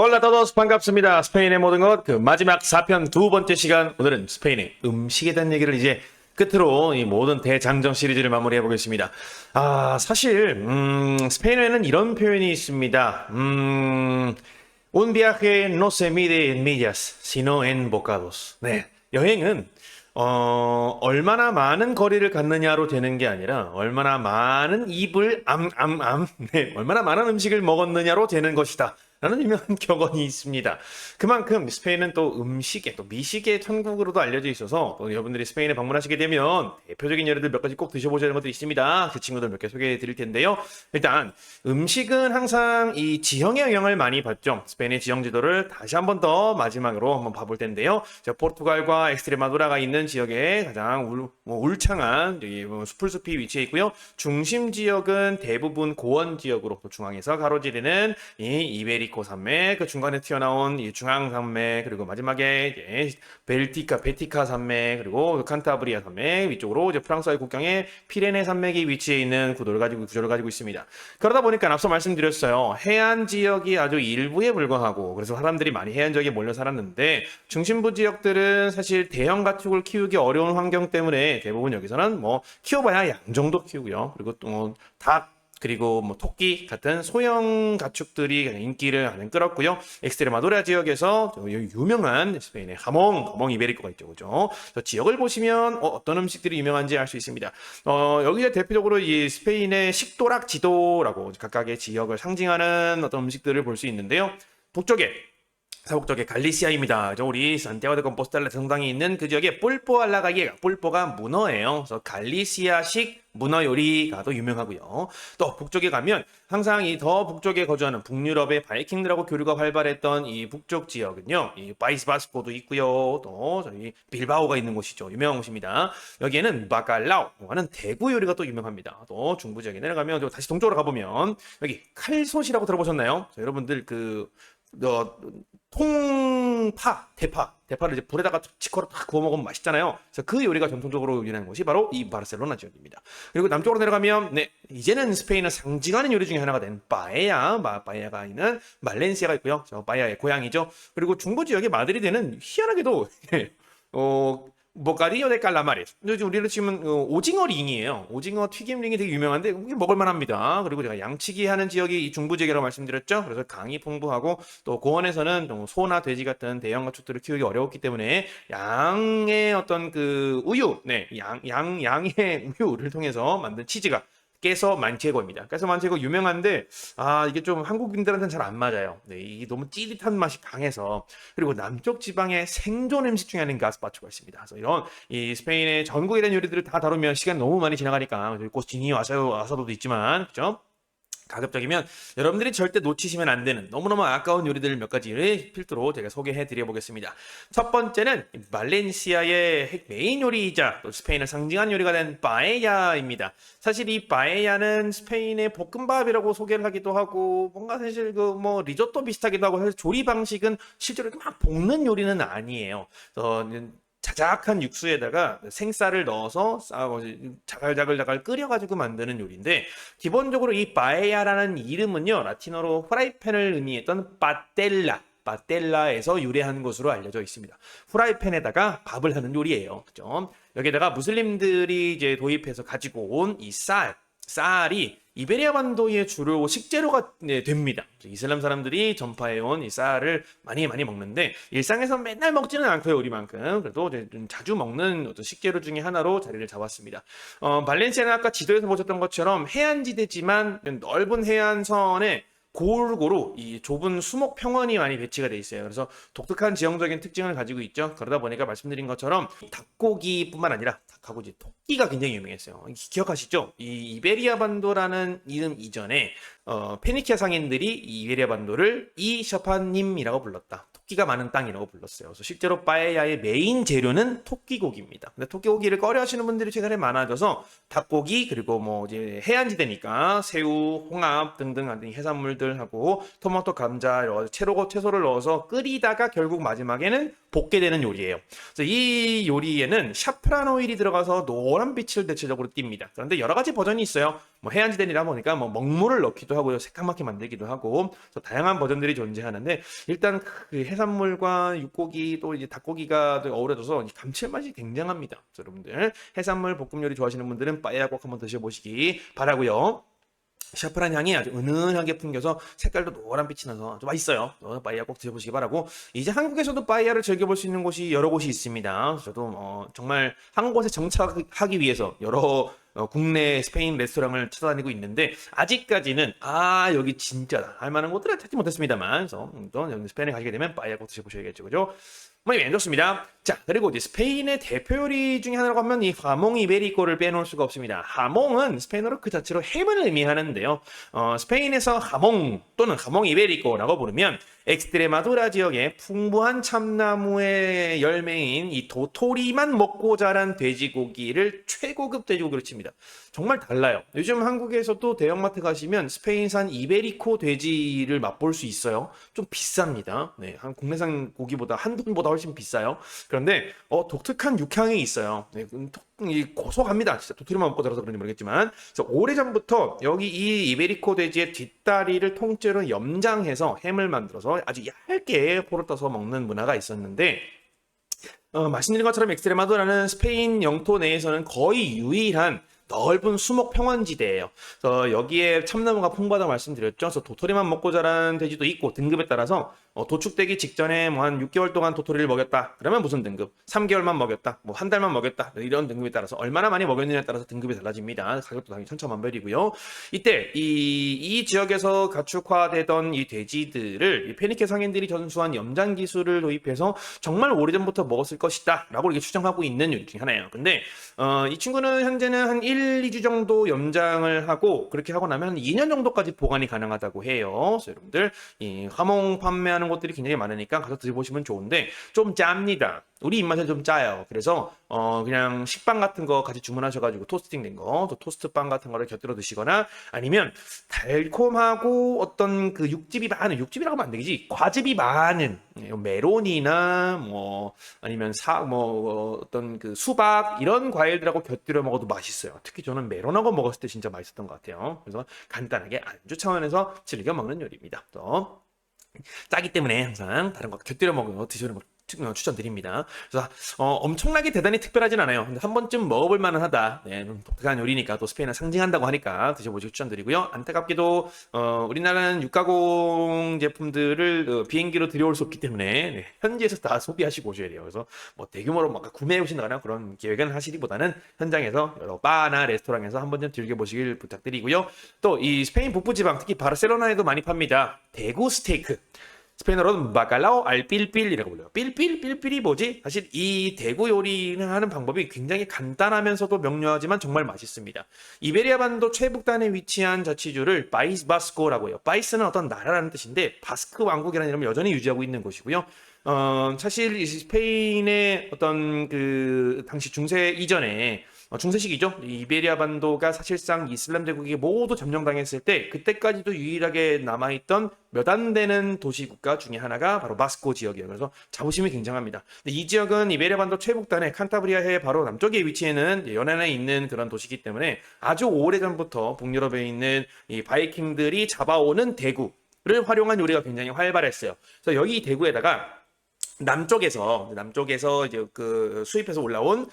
Hola a todos, 반갑습니다. 스페인의 모든 것, 마지막 4편 두 번째 시간. 오늘은 스페인의 음식에 대한 얘기를 이제 끝으로 이 모든 대장정 시리즈를 마무리해 보겠습니다. 사실, 스페인어에는 이런 표현이 있습니다. Un viaje no se mide en millas, sino en bocados. 네. 여행은, 얼마나 많은 거리를 갔느냐로 되는 게 아니라, 얼마나 많은 입을 네, 얼마나 많은 음식을 먹었느냐로 되는 것이다. 라는 유명한 격언이 있습니다. 그만큼 스페인은 또 음식에, 또 미식의 천국으로도 알려져 있어서 또 여러분들이 스페인에 방문하시게 되면 대표적인 예를 몇 가지 꼭 드셔보셔야 하는 것들이 있습니다. 그 친구들 몇 개 소개해 드릴 텐데요. 일단 음식은 항상 이 지형의 영향을 많이 받죠. 스페인의 지형 지도를 다시 한 번 더 마지막으로 한번 봐볼 텐데요. 포르투갈과 엑스트레마두라가 있는 지역에 가장 울창한 수풀숲이 위치해 있고요. 중심 지역은 대부분 고원 지역으로 또 중앙에서 가로지르는 이 이베리코 산맥, 그 중간에 튀어나온 이 중앙 산맥, 그리고 마지막에 이제 베티카 산맥, 그리고 칸타브리아 산맥 위쪽으로 이제 프랑스와의 국경에 피레네 산맥이 위치해 있는 구조를 가지고 있습니다. 그러다 보니까 앞서 말씀드렸어요. 해안 지역이 아주 일부에 불과하고 그래서 사람들이 많이 해안 지역에 몰려 살았는데 중심부 지역들은 사실 대형 가축을 키우기 어려운 환경 때문에 대부분 여기서는 뭐 키워봐야 양 정도 키우고요. 그리고 또 닭 그리고 뭐 토끼 같은 소형 가축들이 인기를 끌었고요. 엑스트레마도레아 지역에서 유명한 스페인의 하몽 이베리코가 있죠, 그죠? 지역을 보시면 어떤 음식들이 유명한지 알 수 있습니다. 여기에 대표적으로 이 스페인의 식도락 지도라고 각각의 지역을 상징하는 어떤 음식들을 볼 수 있는데요. 서북쪽에 갈리시아입니다. 우리 산티아고 데 컴포스텔라 성당이 있는 그 지역에 뿔뽀 알라가이에가 뿔뽀가 문어예요. 그래서 갈리시아식 문어 요리가 또 유명하고요. 또 북쪽에 가면 항상 이 더 북쪽에 거주하는 북유럽의 바이킹들하고 교류가 활발했던 이 북쪽 지역은요. 이 파이스 바스코도 있고요. 또 저희 빌바오가 있는 곳이죠. 유명한 곳입니다. 여기에는 바칼라오 하는 대구 요리가 또 유명합니다. 또 중부 지역에 내려가면 다시 동쪽으로 가보면 여기 칼솥이라고 들어보셨나요? 여러분들 대파를 이제 불에다가 치코로 딱 구워 먹으면 맛있잖아요. 그래서 그 요리가 전통적으로 유명한 곳이 바로 이 바르셀로나 지역입니다. 그리고 남쪽으로 내려가면 이제는 스페인을 상징하는 요리 중에 하나가 된 빠에야가 있는 말렌시아가 있고요. 빠에야의 고향이죠. 그리고 중부 지역의 마드리드는 희한하게도 보카디오 데 깔라마리스. 우리로 치면 오징어 링이에요. 오징어 튀김 링이 되게 유명한데 먹을만합니다. 그리고 제가 양치기 하는 지역이 이 중부 지역이라고 말씀드렸죠. 그래서 강이 풍부하고 또 고원에서는 소나 돼지 같은 대형 가축들을 키우기 어려웠기 때문에 양의 어떤 그 우유, 양의 우유를 통해서 만든 치즈가 깨서 만체고입니다. 깨서 만체고 유명한데 이게 좀 한국인들한테는 잘 안 맞아요. 이게 너무 찌릿한 맛이 강해서. 그리고 남쪽 지방의 생존 음식 중에 하나인 가스파초가 있습니다. 그래서 이런 이 스페인의 전국에 대한 요리들을 다 다루면 시간이 너무 많이 지나가니까 코치니 와사도도 있지만 그죠? 가급적이면 여러분들이 절대 놓치시면 안 되는 너무너무 아까운 요리들 몇 가지를 필두로 제가 소개해 드려 보겠습니다. 첫 번째는 말렌시아의 메인 요리이자 또 스페인을 상징한 요리가 된 빠에야입니다. 사실 이 빠에야는 스페인의 볶음밥이라고 소개를 하기도 하고 뭔가 사실 리조또 비슷하기도 하고 사실 조리 방식은 실제로 이렇게 막 볶는 요리는 아니에요. 자작한 육수에다가 생쌀을 넣어서 자글자글 끓여가지고 만드는 요리인데 기본적으로 이 바에야라는 이름은요 라틴어로 프라이팬을 의미했던 빠텔라에서 유래한 것으로 알려져 있습니다. 프라이팬에다가 밥을 하는 요리예요. 그죠? 여기에다가 무슬림들이 이제 도입해서 가지고 온 이 쌀이 이베리아 반도의 주로 식재료가 됩니다. 이슬람 사람들이 전파해온 이 쌀을 많이 먹는데 일상에서 맨날 먹지는 않고요, 우리만큼. 그래도 좀 자주 먹는 어떤 식재료 중에 하나로 자리를 잡았습니다. 발렌시아는 아까 지도에서 보셨던 것처럼 해안지대지만 넓은 해안선에 골고루 이 좁은 수목 평원이 많이 배치가 돼 있어요. 그래서 독특한 지형적인 특징을 가지고 있죠. 그러다 보니까 말씀드린 것처럼 닭고기뿐만 아니라 닭하고 이제 토끼가 굉장히 유명했어요. 기억하시죠? 이 이베리아 반도라는 이름 이전에 페니키아 상인들이 이 이베리아 반도를 이셔파님이라고 불렀다. 토끼가 많은 땅이라고 불렀어요. 그래서 실제로 빠에야의 메인 재료는 토끼고기입니다. 근데 토끼고기를 꺼려 하시는 분들이 최근에 많아져서 닭고기 그리고 이제 해안지대니까 새우, 홍합 등등 해산물들하고 토마토, 감자, 채소를 넣어서 끓이다가 결국 마지막에는 볶게 되는 요리예요. 그래서 이 요리에는 샤프란 오일이 들어가서 노란 빛을 대체적으로 띱니다. 그런데 여러 가지 버전이 있어요. 뭐 해안지대이다 보니까 뭐 먹물을 넣기도 하고요, 새까맣게 만들기도 하고, 그래서 다양한 버전들이 존재하는데 일단 그 해산물과 육고기 또 이제 닭고기가 어우러져서 감칠맛이 굉장합니다. 여러분들 해산물 볶음 요리 좋아하시는 분들은 빠에야 꼭 한번 드셔보시기 바라고요. 샤프란 향이 아주 은은하게 풍겨서 색깔도 노란 빛이 나서 아주 맛있어요. 빠에야 꼭 드셔보시기 바라고. 이제 한국에서도 빠에야를 즐겨볼 수 있는 곳이 여러 곳이 있습니다. 저도 정말 한 곳에 정착하기 위해서 여러 국내 스페인 레스토랑을 찾아다니고 있는데 아직까지는 여기 진짜다 할 만한 곳들을 찾지 못했습니다만, 그래서 또 스페인에 가시게 되면 빠에야 꼭 드셔보셔야겠죠, 그죠? 뭐 좋습니다. 자, 그리고 이제 스페인의 대표 요리 중에 하나라고 하면 이 하몽 이베리코를 빼놓을 수가 없습니다. 하몽은 스페인어로 그 자체로 햄을 의미하는데요. 스페인에서 하몽 또는 하몽 이베리코라고 부르면 엑스트레마두라 지역의 풍부한 참나무의 열매인 이 도토리만 먹고 자란 돼지고기를 최고급 돼지고기로 칩니다. 정말 달라요. 요즘 한국에서도 대형마트 가시면 스페인산 이베리코 돼지를 맛볼 수 있어요. 좀 비쌉니다. 네, 한 국내산 고기보다 한 돈보다 훨씬 비싸요. 그런데 독특한 육향이 있어요. 네, 고소합니다. 진짜 도토리만 먹고 자라서 그런지 모르겠지만, 그래서 오래전부터 여기 이 이베리코 돼지의 뒷다리를 통째로 염장해서 햄을 만들어서 아주 얇게 포를 떠서 먹는 문화가 있었는데, 말씀드린 것처럼 엑스트레마도라는 스페인 영토 내에서는 거의 유일한 넓은 수목 평원지대예요. 그래서 여기에 참나무가 풍부하다고 말씀드렸죠. 그래서 도토리만 먹고 자란 돼지도 있고, 등급에 따라서 도축되기 직전에 뭐 한 6개월 동안 도토리를 먹였다 그러면 무슨 등급, 3개월만 먹였다, 뭐 한 달만 먹였다, 이런 등급에 따라서 얼마나 많이 먹였느냐에 따라서 등급이 달라집니다. 가격도 당연히 천차만별이고요. 이때 이 지역에서 가축화되던 이 돼지들을 이 페니케 상인들이 전수한 염장 기술을 도입해서 정말 오래전부터 먹었을 것이다 라고 이렇게 추정하고 있는 요리 중에 하나예요. 근데 이 친구는 현재는 한 1-2주 정도 염장을 하고, 그렇게 하고 나면 한 2년 정도까지 보관이 가능하다고 해요. 그래서 여러분들 이 하몽 판매하는 곳들이 굉장히 많으니까 가서 드셔보시면 좋은데 좀 짭니다. 우리 입맛에 좀 짜요. 그래서 그냥 식빵 같은 거 같이 주문하셔가지고 토스팅 된 거, 또 토스트 빵 같은 거를 곁들여 드시거나, 아니면 달콤하고 어떤 그 육즙이 많은, 육즙이라고 하면 안 되겠지, 과즙이 많은 메론이나 뭐 아니면 어떤 그 수박 이런 과일들하고 곁들여 먹어도 맛있어요. 특히 저는 메론하고 먹었을 때 진짜 맛있었던 것 같아요. 그래서 간단하게 안주 차원에서 즐겨 먹는 요리입니다. 또 짜기 때문에 항상 다른 거 곁들여 먹어 드시는 거 추천드립니다. 그래서 엄청나게 대단히 특별하진 않아요. 근데 한 번쯤 먹어볼 만은 하다. 네, 독특한 요리니까 또 스페인을 상징한다고 하니까 드셔보시기 추천드리고요. 안타깝게도 우리나라는 육가공 제품들을 비행기로 들여올 수 없기 때문에 네, 현지에서 다 소비하시고 오셔야 돼요. 그래서 뭐 대규모로 막 구매해 오신다거나 그런 계획은 하시기보다는 현장에서 여러 바나 레스토랑에서 한 번쯤 즐겨보시길 부탁드리고요. 또 이 스페인 북부지방, 특히 바르셀로나에도 많이 팝니다. 대구 스테이크. 스페인어로는 바칼라오 알필필이라고 불려요. 필필이 뭐지? 사실 이 대구 요리를 하는 방법이 굉장히 간단하면서도 명료하지만 정말 맛있습니다. 이베리아 반도 최북단에 위치한 자치주를 바이스 바스코라고 해요. 바이스는 어떤 나라라는 뜻인데 바스크 왕국이라는 이름을 여전히 유지하고 있는 곳이고요. 사실 이 스페인의 어떤 그 당시 중세 이전에 중세 시기죠. 이베리아 반도가 사실상 이슬람 제국이 모두 점령당했을 때, 그때까지도 유일하게 남아있던 몇 안 되는 도시 국가 중에 하나가 바로 바스코 지역이에요. 그래서 자부심이 굉장합니다. 근데 이 지역은 이베리아 반도 최북단의 칸타브리아해 바로 남쪽에 위치해는 연안에 있는 그런 도시이기 때문에 아주 오래전부터 북유럽에 있는 이 바이킹들이 잡아오는 대구를 활용한 요리가 굉장히 활발했어요. 그래서 여기 대구에다가 남쪽에서 이제 그 수입해서 올라온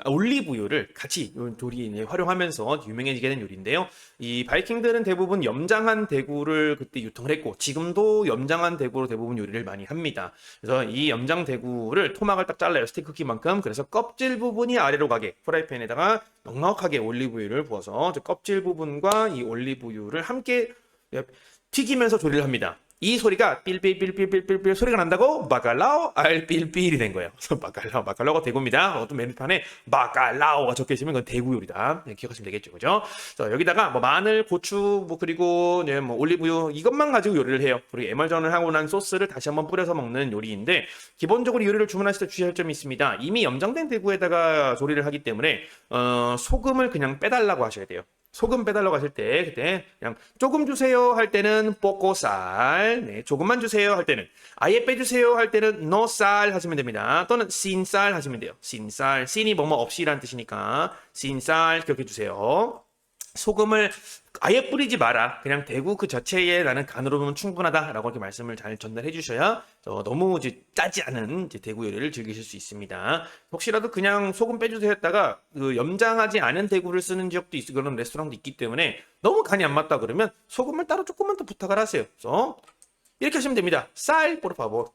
올리브유를 같이 조리에 활용하면서 유명해지게 된 요리인데요. 이 바이킹들은 대부분 염장한 대구를 그때 유통을 했고, 지금도 염장한 대구로 대부분 요리를 많이 합니다. 그래서 이 염장 대구를 토막을 딱 잘라요. 스테이크 크기만큼. 그래서 껍질 부분이 아래로 가게 프라이팬에다가 넉넉하게 올리브유를 부어서 껍질 부분과 이 올리브유를 함께 튀기면서 조리를 합니다. 이 소리가 삘삘삘삘삘삘 소리가 난다고 바칼라오 알삘삘이 된 거예요. 그래서 바칼라오가 대구입니다. 어떤 메뉴판에 바칼라오가 적혀 있으면 그건 대구 요리다. 네, 기억하시면 되겠죠, 그죠? 그래서 여기다가 뭐 마늘, 고추, 뭐 그리고 뭐 올리브유 이것만 가지고 요리를 해요. 그리고 에멀전을 하고 난 소스를 다시 한번 뿌려서 먹는 요리인데, 기본적으로 요리를 주문하실 때 주의할 점이 있습니다. 이미 염장된 대구에다가 조리를 하기 때문에 소금을 그냥 빼달라고 하셔야 돼요. 소금 빼달라고 하실 때 그때 그냥 조금 주세요 할 때는 뽀꼬쌀, 네, 조금만 주세요 할 때는 아예 빼주세요 할 때는 노쌀 하시면 됩니다. 또는 신쌀 하시면 돼요. 신쌀, 신이 뭐뭐 없이란 뜻이니까 신쌀 기억해 주세요. 소금을 아예 뿌리지 마라. 그냥 대구 그 자체에 나는 간으로는 충분하다라고 이렇게 말씀을 잘 전달해 주셔야 너무 이제 짜지 않은 이제 대구 요리를 즐기실 수 있습니다. 혹시라도 그냥 소금 빼주세요 했다가 그 염장하지 않은 대구를 쓰는 지역도 있고 그런 레스토랑도 있기 때문에 너무 간이 안 맞다 그러면 소금을 따로 조금만 더 부탁을 하세요. 그래서 이렇게 하시면 됩니다. 쌀, por favor.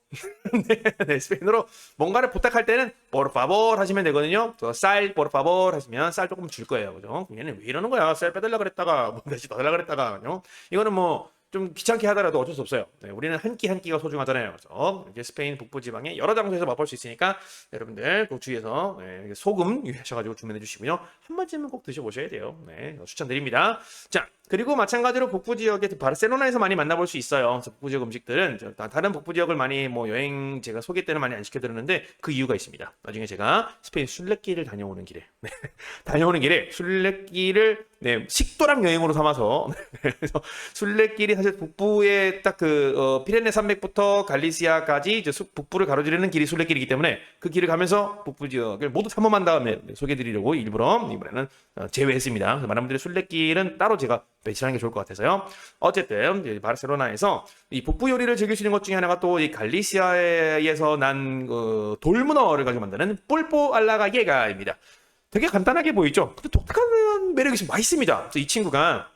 네, 스페인어로 뭔가를 부탁할 때는 por favor 하시면 되거든요. 쌀, por favor 하시면 쌀 조금 줄 거예요. 그죠? 얘는 왜 이러는 거야? 쌀 빼달라 그랬다가, 뭐 다시 더 달라 그랬다가, 그죠? 이거는 뭐, 좀 귀찮게 하더라도 어쩔 수 없어요. 네, 우리는 한 끼 한 끼가 소중하잖아요. 그래서 이제 스페인 북부 지방에 여러 장소에서 맛볼 수 있으니까 여러분들 꼭 주위에서 네, 소금 유의하셔가지고 주문해 주시고요. 한 번쯤은 꼭 드셔보셔야 돼요. 네, 추천드립니다. 자, 그리고 마찬가지로 북부 지역에 바르셀로나에서 많이 만나볼 수 있어요. 그래서 북부 지역 음식들은 다른 북부 지역을 많이 뭐 여행 제가 소개 때는 많이 안 시켜드렸는데 그 이유가 있습니다. 나중에 제가 스페인 순례길을 다녀오는 길에 다녀오는 길에 순례길을 네, 식도락 여행으로 삼아서 그래서 순례길이 사실 북부의 딱 그 피레네 산맥부터 갈리시아까지 이제 북부를 가로지르는 길이 순례길이기 때문에 그 길을 가면서 북부 지역을 모두 탐험한 다음에 소개해드리려고 일부러 이번에는 제외했습니다. 그래서 많은 분들의 순례길은 따로 제가 배치하는 게 좋을 것 같아서요. 어쨌든 바르셀로나에서 이 북부 요리를 즐길 수 있는 것 중에 하나가 또 이 갈리시아에서 난 돌문어를 가지고 만드는 뿔뽀 알라가예가입니다. 되게 간단하게 보이죠? 근데 독특한 매력이 있으면 맛있습니다. 그래서 이 친구가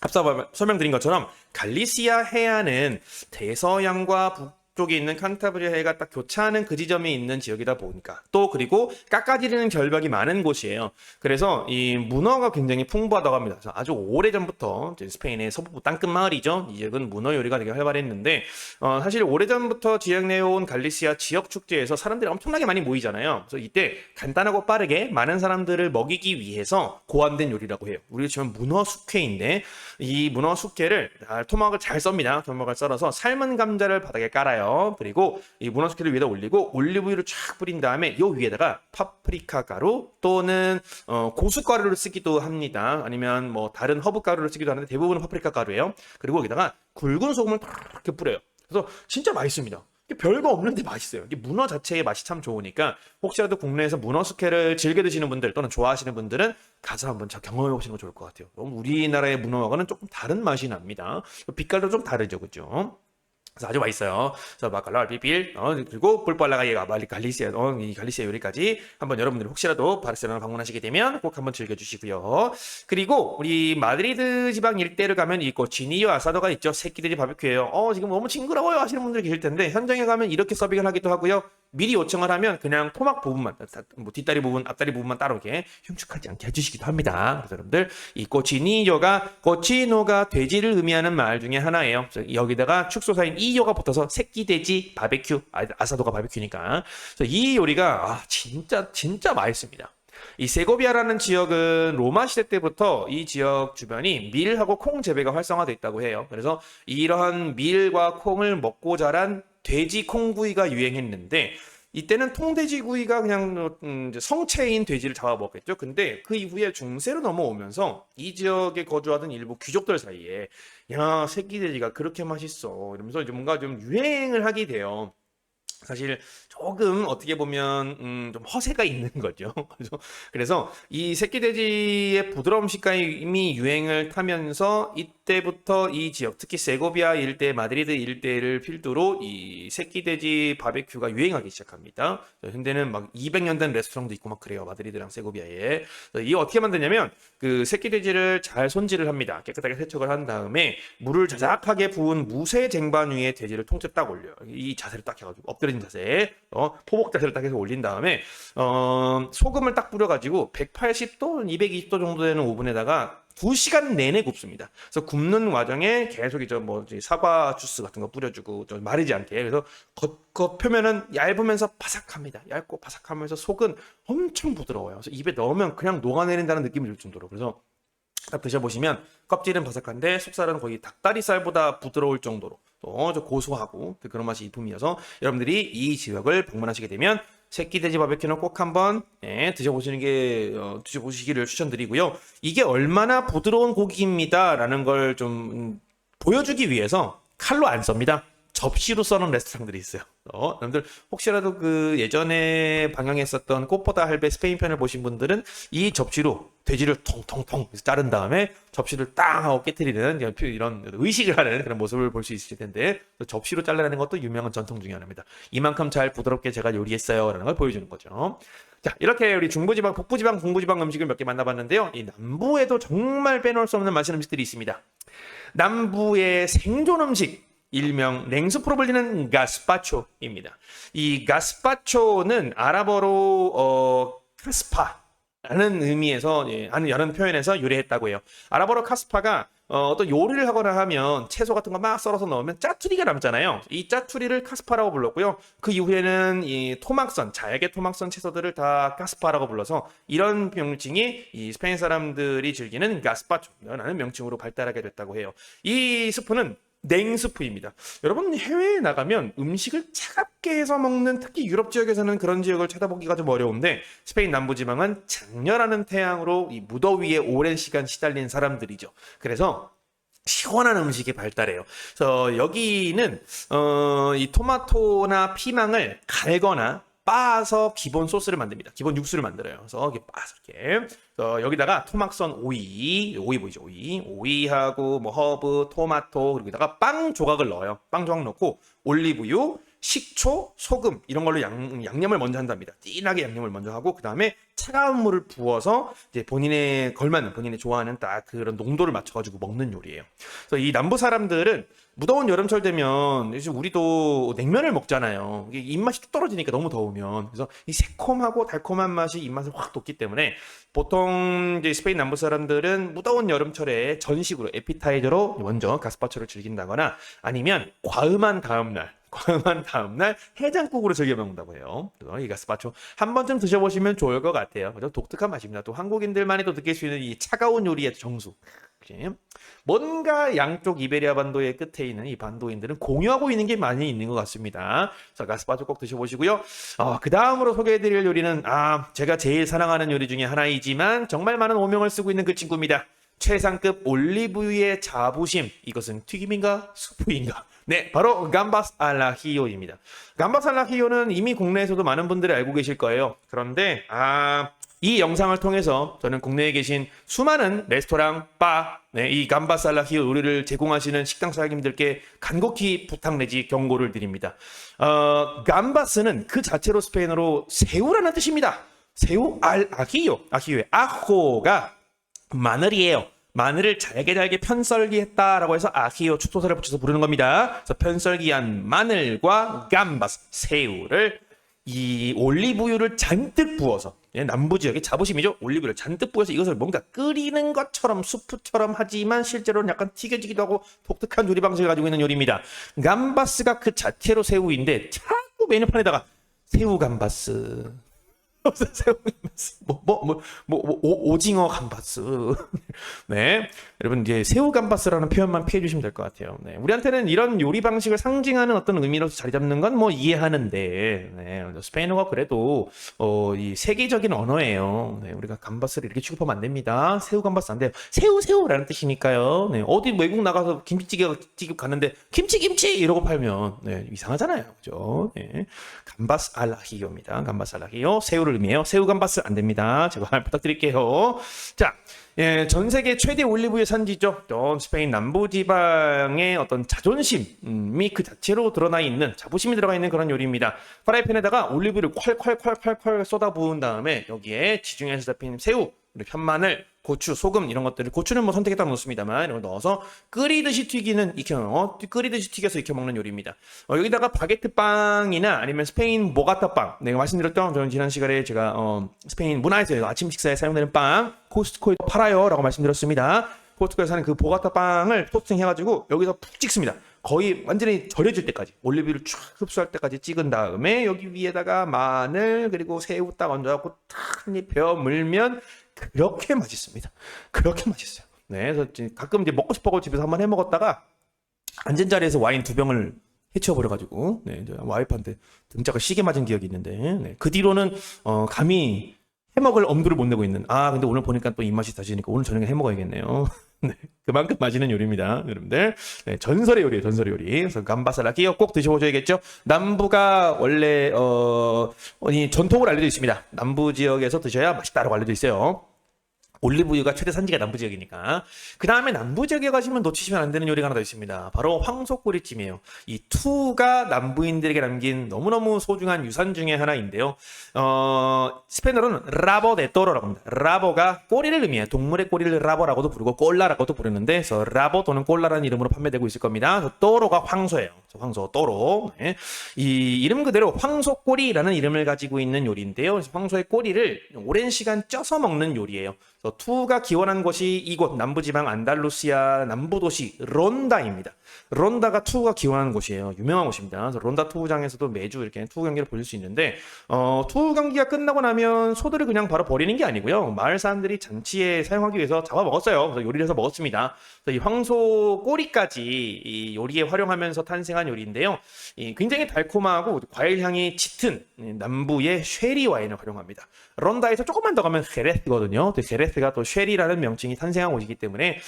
앞서 설명드린 것처럼 갈리시아 해안은 대서양과 북쪽에 있는 칸타브리아 해가 딱 교차하는 그 지점에 있는 지역이다 보니까 또 그리고 깎아지르는 결벽이 많은 곳이에요. 그래서 이 문어가 굉장히 풍부하다고 합니다. 그래서 아주 오래전부터 스페인의 서북부 땅끝 마을이죠. 이 지역은 문어 요리가 되게 활발했는데 사실 오래전부터 지역내온 갈리시아 지역 축제에서 사람들이 엄청나게 많이 모이잖아요. 그래서 이때 간단하고 빠르게 많은 사람들을 먹이기 위해서 고안된 요리라고 해요. 우리가 지금 문어 숙회인데 이 문어 숙회를 토막을 잘 썹니다. 토막을 썰어서 삶은 감자를 바닥에 깔아요. 그리고 이 문어 숙회를 위에다 올리고 올리브유를 쫙 뿌린 다음에 이 위에다가 파프리카 가루 또는 고춧가루를 쓰기도 합니다. 아니면 뭐 다른 허브 가루를 쓰기도 하는데 대부분은 파프리카 가루예요. 그리고 여기다가 굵은 소금을 이렇게 뿌려요. 그래서 진짜 맛있습니다. 별거 없는데 맛있어요. 이게 문어 자체의 맛이 참 좋으니까 혹시라도 국내에서 문어 숙회를 즐겨 드시는 분들 또는 좋아하시는 분들은 가서 한번 경험해 보시는 거 좋을 것 같아요. 우리나라의 문어와는 조금 다른 맛이 납니다. 빛깔도 좀 다르죠, 그죠? 그래서 아주 맛있어요. 그래서 마칼라 알피필 그리고 뿔빨라가이가 갈리시아 이 갈리시아 요리까지 한번 여러분들이 혹시라도 바르셀로나 방문하시게 되면 꼭 한번 즐겨주시고요. 그리고 우리 마드리드 지방 일대를 가면 이 코치니요 아사도가 있죠. 새끼들이 바비큐예요. 지금 너무 징그러워요 하시는 분들 계실 텐데 현장에 가면 이렇게 서빙을 하기도 하고요. 미리 요청을 하면 그냥 토막 부분만, 뭐 뒷다리 부분, 앞다리 부분만 따로 이렇게 흉측하지 않게 해주시기도 합니다. 그래서 여러분들 이 코치노가 돼지를 의미하는 말 중에 하나예요. 여기다가 축소사인 이요가 붙어서 새끼 돼지 바베큐, 아사도가 바베큐니까. 그래서 이 요리가 진짜 맛있습니다. 이 세고비아라는 지역은 로마 시대 때부터 이 지역 주변이 밀하고 콩 재배가 활성화되어 있다고 해요. 그래서 이러한 밀과 콩을 먹고 자란 돼지 콩구이가 유행했는데 이때는 통돼지구이가 그냥 성체인 돼지를 잡아먹겠죠. 근데 그 이후에 중세로 넘어오면서 이 지역에 거주하던 일부 귀족들 사이에 야 새끼 돼지가 그렇게 맛있어 이러면서 이제 뭔가 좀 유행을 하게 돼요. 사실 조금 어떻게 보면 좀 허세가 있는 거죠. 그래서 이 새끼돼지의 부드러운 식감이 유행을 타면서 이때부터 이 지역, 특히 세고비아 일대, 마드리드 일대를 필두로 이 새끼돼지 바베큐가 유행하기 시작합니다. 현대는 막 200년 된 레스토랑도 있고 막 그래요. 마드리드랑 세고비아에. 이 어떻게 만드냐면 그 새끼돼지를 잘 손질을 합니다. 깨끗하게 세척을 한 다음에 물을 자작하게 부은 무쇠 쟁반 위에 돼지를 통째 딱 올려요. 이 자세를 딱 해가지고 엎드려진 자세, 포복 자세를 딱 해서 올린 다음에 소금을 딱 뿌려가지고 180도, 220도 정도 되는 오븐에다가 2시간 내내 굽습니다. 그래서 굽는 과정에 계속 이제 뭐 사과 주스 같은 거 뿌려주고 좀 마르지 않게. 그래서 겉 표면은 얇으면서 바삭합니다. 얇고 바삭하면서 속은 엄청 부드러워요. 그래서 입에 넣으면 그냥 녹아내린다는 느낌이 들 정도로. 그래서 딱 드셔보시면 껍질은 바삭한데 속살은 거의 닭다리살보다 부드러울 정도로 또 고소하고 그런 맛이 일품이어서 여러분들이 이 지역을 방문하시게 되면 새끼 돼지 바베큐는 꼭 한번 드셔보시기를 추천드리고요. 이게 얼마나 부드러운 고기입니다라는 걸 좀 보여주기 위해서 칼로 안 썹니다. 접시로 써는 레스토랑들이 있어요. 여러분들 혹시라도 그 예전에 방영했었던 꽃보다 할배 스페인 편을 보신 분들은 이 접시로 돼지를 통통통 자른 다음에 접시를 땅 하고 깨트리는 이런 의식을 하는 그런 모습을 볼 수 있을 텐데, 접시로 잘라내는 것도 유명한 전통 중에 하나입니다. 이만큼 잘 부드럽게 제가 요리했어요 라는 걸 보여주는 거죠. 자, 이렇게 우리 중부지방, 북부지방, 동부지방 음식을 몇 개 만나봤는데요. 이 남부에도 정말 빼놓을 수 없는 맛있는 음식들이 있습니다. 남부의 생존 음식, 일명 냉수프로 불리는 가스파초입니다. 이 가스파초는 아랍어로 카스파라는 의미에서 하는 표현에서 유래했다고 해요. 아랍어로 카스파가 어떤 요리를 하거나 하면 채소 같은 거 막 썰어서 넣으면 짜투리가 남잖아요. 이 짜투리를 카스파라고 불렀고요. 그 이후에는 이 토막선, 잘게 토막선 채소들을 다 카스파라고 불러서 이런 명칭이 이 스페인 사람들이 즐기는 가스파초라는 명칭으로 발달하게 됐다고 해요. 이 스프는 냉스프입니다. 여러분 해외에 나가면 음식을 차갑게 해서 먹는, 특히 유럽 지역에서는 그런 지역을 찾아보기가 좀 어려운데, 스페인 남부지방은 장렬하는 태양으로 이 무더위에 오랜 시간 시달린 사람들이죠. 그래서 시원한 음식이 발달해요. 그래서 여기는 이 토마토나 피망을 갈거나 빻아서 기본 소스를 만듭니다. 기본 육수를 만들어요. 그래서 이렇게 빻아서 이렇게. 여기다가 토막선 오이 보이죠? 오이하고 뭐 허브, 토마토, 그리고 여기다가 빵 조각을 넣어요. 빵 조각 넣고 올리브유, 식초, 소금 이런 걸로 양념을 먼저 한답니다. 진하게 양념을 먼저 하고 그 다음에 차가운 물을 부어서 이제 본인의 걸맞는, 본인이 좋아하는 딱 그런 농도를 맞춰가지고 먹는 요리예요. 그래서 이 남부 사람들은 무더운 여름철 되면 요즘 우리도 냉면을 먹잖아요. 이게 입맛이 뚝 떨어지니까 너무 더우면. 그래서 이 새콤하고 달콤한 맛이 입맛을 확 돋기 때문에 보통 이제 스페인 남부 사람들은 무더운 여름철에 전식으로 에피타이저로 먼저 가스파초를 즐긴다거나 아니면 과음한 다음날 해장국으로 즐겨 먹는다고 해요. 그래서 이 가스파초 한 번쯤 드셔보시면 좋을 것 같아요. 그래서 독특한 맛입니다. 또 한국인들만이 또 느낄 수 있는 이 차가운 요리의 정수. 뭔가 양쪽 이베리아 반도의 끝에 있는 이 반도인들은 공유하고 있는 게 많이 있는 것 같습니다. 그래서 가스파초 꼭 드셔보시고요. 그 다음으로 소개해드릴 요리는 제가 제일 사랑하는 요리 중에 하나이지만 정말 많은 오명을 쓰고 있는 그 친구입니다. 최상급 올리브유의 자부심. 이것은 튀김인가 수프인가? 네, 바로 감바스 알라히요입니다. 감바스 알라히요는 이미 국내에서도 많은 분들이 알고 계실 거예요. 그런데 이 영상을 통해서 저는 국내에 계신 수많은 레스토랑, 바, 이 감바스 알라히요 요리를 제공하시는 식당 사장님들께 간곡히 부탁 내지 경고를 드립니다. 감바스는 그 자체로 스페인어로 새우라는 뜻입니다. 새우 알라히요, 아히요의 아호가 마늘이에요. 마늘을 잘게 편썰기했다라고 해서 아히요 축소사를 붙여서 부르는 겁니다. 그래서 편썰기한 마늘과 감바스, 새우를 이 올리브유를 잔뜩 부어서, 남부 지역의 자부심이죠. 올리브유를 잔뜩 부어서 이것을 뭔가 끓이는 것처럼 수프처럼 하지만 실제로는 약간 튀겨지기도 하고 독특한 요리 방식을 가지고 있는 요리입니다. 감바스가 그 자체로 새우인데 자꾸 메뉴판에다가 새우 감바스, 새우 감바스, 오징어 감바스. 네, 여러분 이제 새우 감바스라는 표현만 피해 주시면 될 것 같아요. 네, 우리한테는 이런 요리 방식을 상징하는 어떤 의미로서 자리 잡는 건 뭐 이해하는데, 네, 스페인어가 그래도 이 세계적인 언어예요. 네, 우리가 감바스를 이렇게 취급하면 안 됩니다. 새우 감바스 안 돼요. 새우라는 뜻이니까요. 네, 어디 외국 나가서 김치찌개 갔는데 김치 이러고 팔면 이상하잖아요, 그죠? 네, 감바스 알라히요입니다. 감바스 알라히요, 새우를 의미해요. 새우 감바스 안 됩니다. 제발 부탁드릴게요. 자, 전 세계 최대 올리브유 산지죠. 또 스페인 남부지방의 어떤 자존심이 그 자체로 드러나 있는, 자부심이 들어가 있는 그런 요리입니다. 프라이팬에다가 올리브유를 콸콸 쏟아 부은 다음에 여기에 지중해에서 잡힌 새우, 편마늘, 고추, 소금 이런 것들을, 고추는 뭐 선택에 따라 넣습니다만 이런 걸 넣어서 끓이듯이 튀겨서 익혀 먹는 요리입니다. 여기다가 바게트 빵이나 아니면 스페인 모가타 빵, 내가 말씀드렸던, 저는 지난 시간에 제가 스페인 문화에서 아침 식사에 사용되는 빵 코스트코에 팔아요 라고 말씀드렸습니다. 코스트코에서 사는 그 보가타 빵을 토스팅 해가지고 여기서 푹 찍습니다. 거의 완전히 절여질 때까지, 올리브유를 쫙 흡수할 때까지 찍은 다음에 여기 위에다가 마늘 그리고 새우 딱 얹어갖고 탁 한 입 베어 물면 그렇게 맛있습니다. 그렇게 맛있어요. 네, 그래서 가끔 이제 먹고 싶어서 집에서 한번 해 먹었다가 앉은 자리에서 와인 2병을 해치워버려가지고 네, 저 와이프한테 등짝을 시게 맞은 기억이 있는데 네, 그 뒤로는 감히 해먹을 엄두를 못 내고 있는. 근데 오늘 보니까 또 입맛이 다시니까 오늘 저녁에 해먹어야겠네요. 네, 그만큼 맛있는 요리입니다, 여러분들. 네, 전설의 요리예요, 전설의 요리. 그래서 감바살라끼 꼭 드셔보셔야겠죠. 남부가 원래 전통으로 알려져 있습니다. 남부 지역에서 드셔야 맛있다라고 알려져 있어요. 올리브유가 최대 산지가 남부 지역이니까. 그 다음에 남부 지역에 가시면 놓치시면 안 되는 요리가 하나 더 있습니다. 바로 황소꼬리찜이에요. 이 투가 남부인들에게 남긴 너무너무 소중한 유산 중에 하나인데요. 스페인어로는 라보 데 또로라고 합니다. 라보가 꼬리를 의미해요. 동물의 꼬리를 라보라고도 부르고 꼴라라고도 부르는데, 그래서 라보 또는 꼴라라는 이름으로 판매되고 있을 겁니다. 또로가 황소예요. 황소 또로. 네. 이 이름 그대로 황소꼬리라는 이름을 가지고 있는 요리인데요. 그래서 황소의 꼬리를 오랜 시간 쪄서 먹는 요리예요. 투가 기원한 곳이 이곳 남부지방 안달루시아 남부도시 론다입니다. 론다가 투가 기원한 곳이에요. 유명한 곳입니다. 그래서 론다 투구장에서도 매주 이렇게 투구 경기를 보실 수 있는데 투구 경기가 끝나고 나면 소들을 그냥 바로 버리는 게 아니고요. 마을 사람들이 잔치에 사용하기 위해서 잡아 먹었어요. 그래서 요리를 해서 먹었습니다. 그래서 이 황소 꼬리까지 이 요리에 활용하면서 탄생한 요리인데요. 굉장히 달콤하고 과일 향이 짙은 남부의 쉐리 와인을 활용합니다. 론다에서 조금만 더 가면 헤레스거든요. 헤레스가 또 쉐리라는 명칭이 탄생한 곳이기 때문에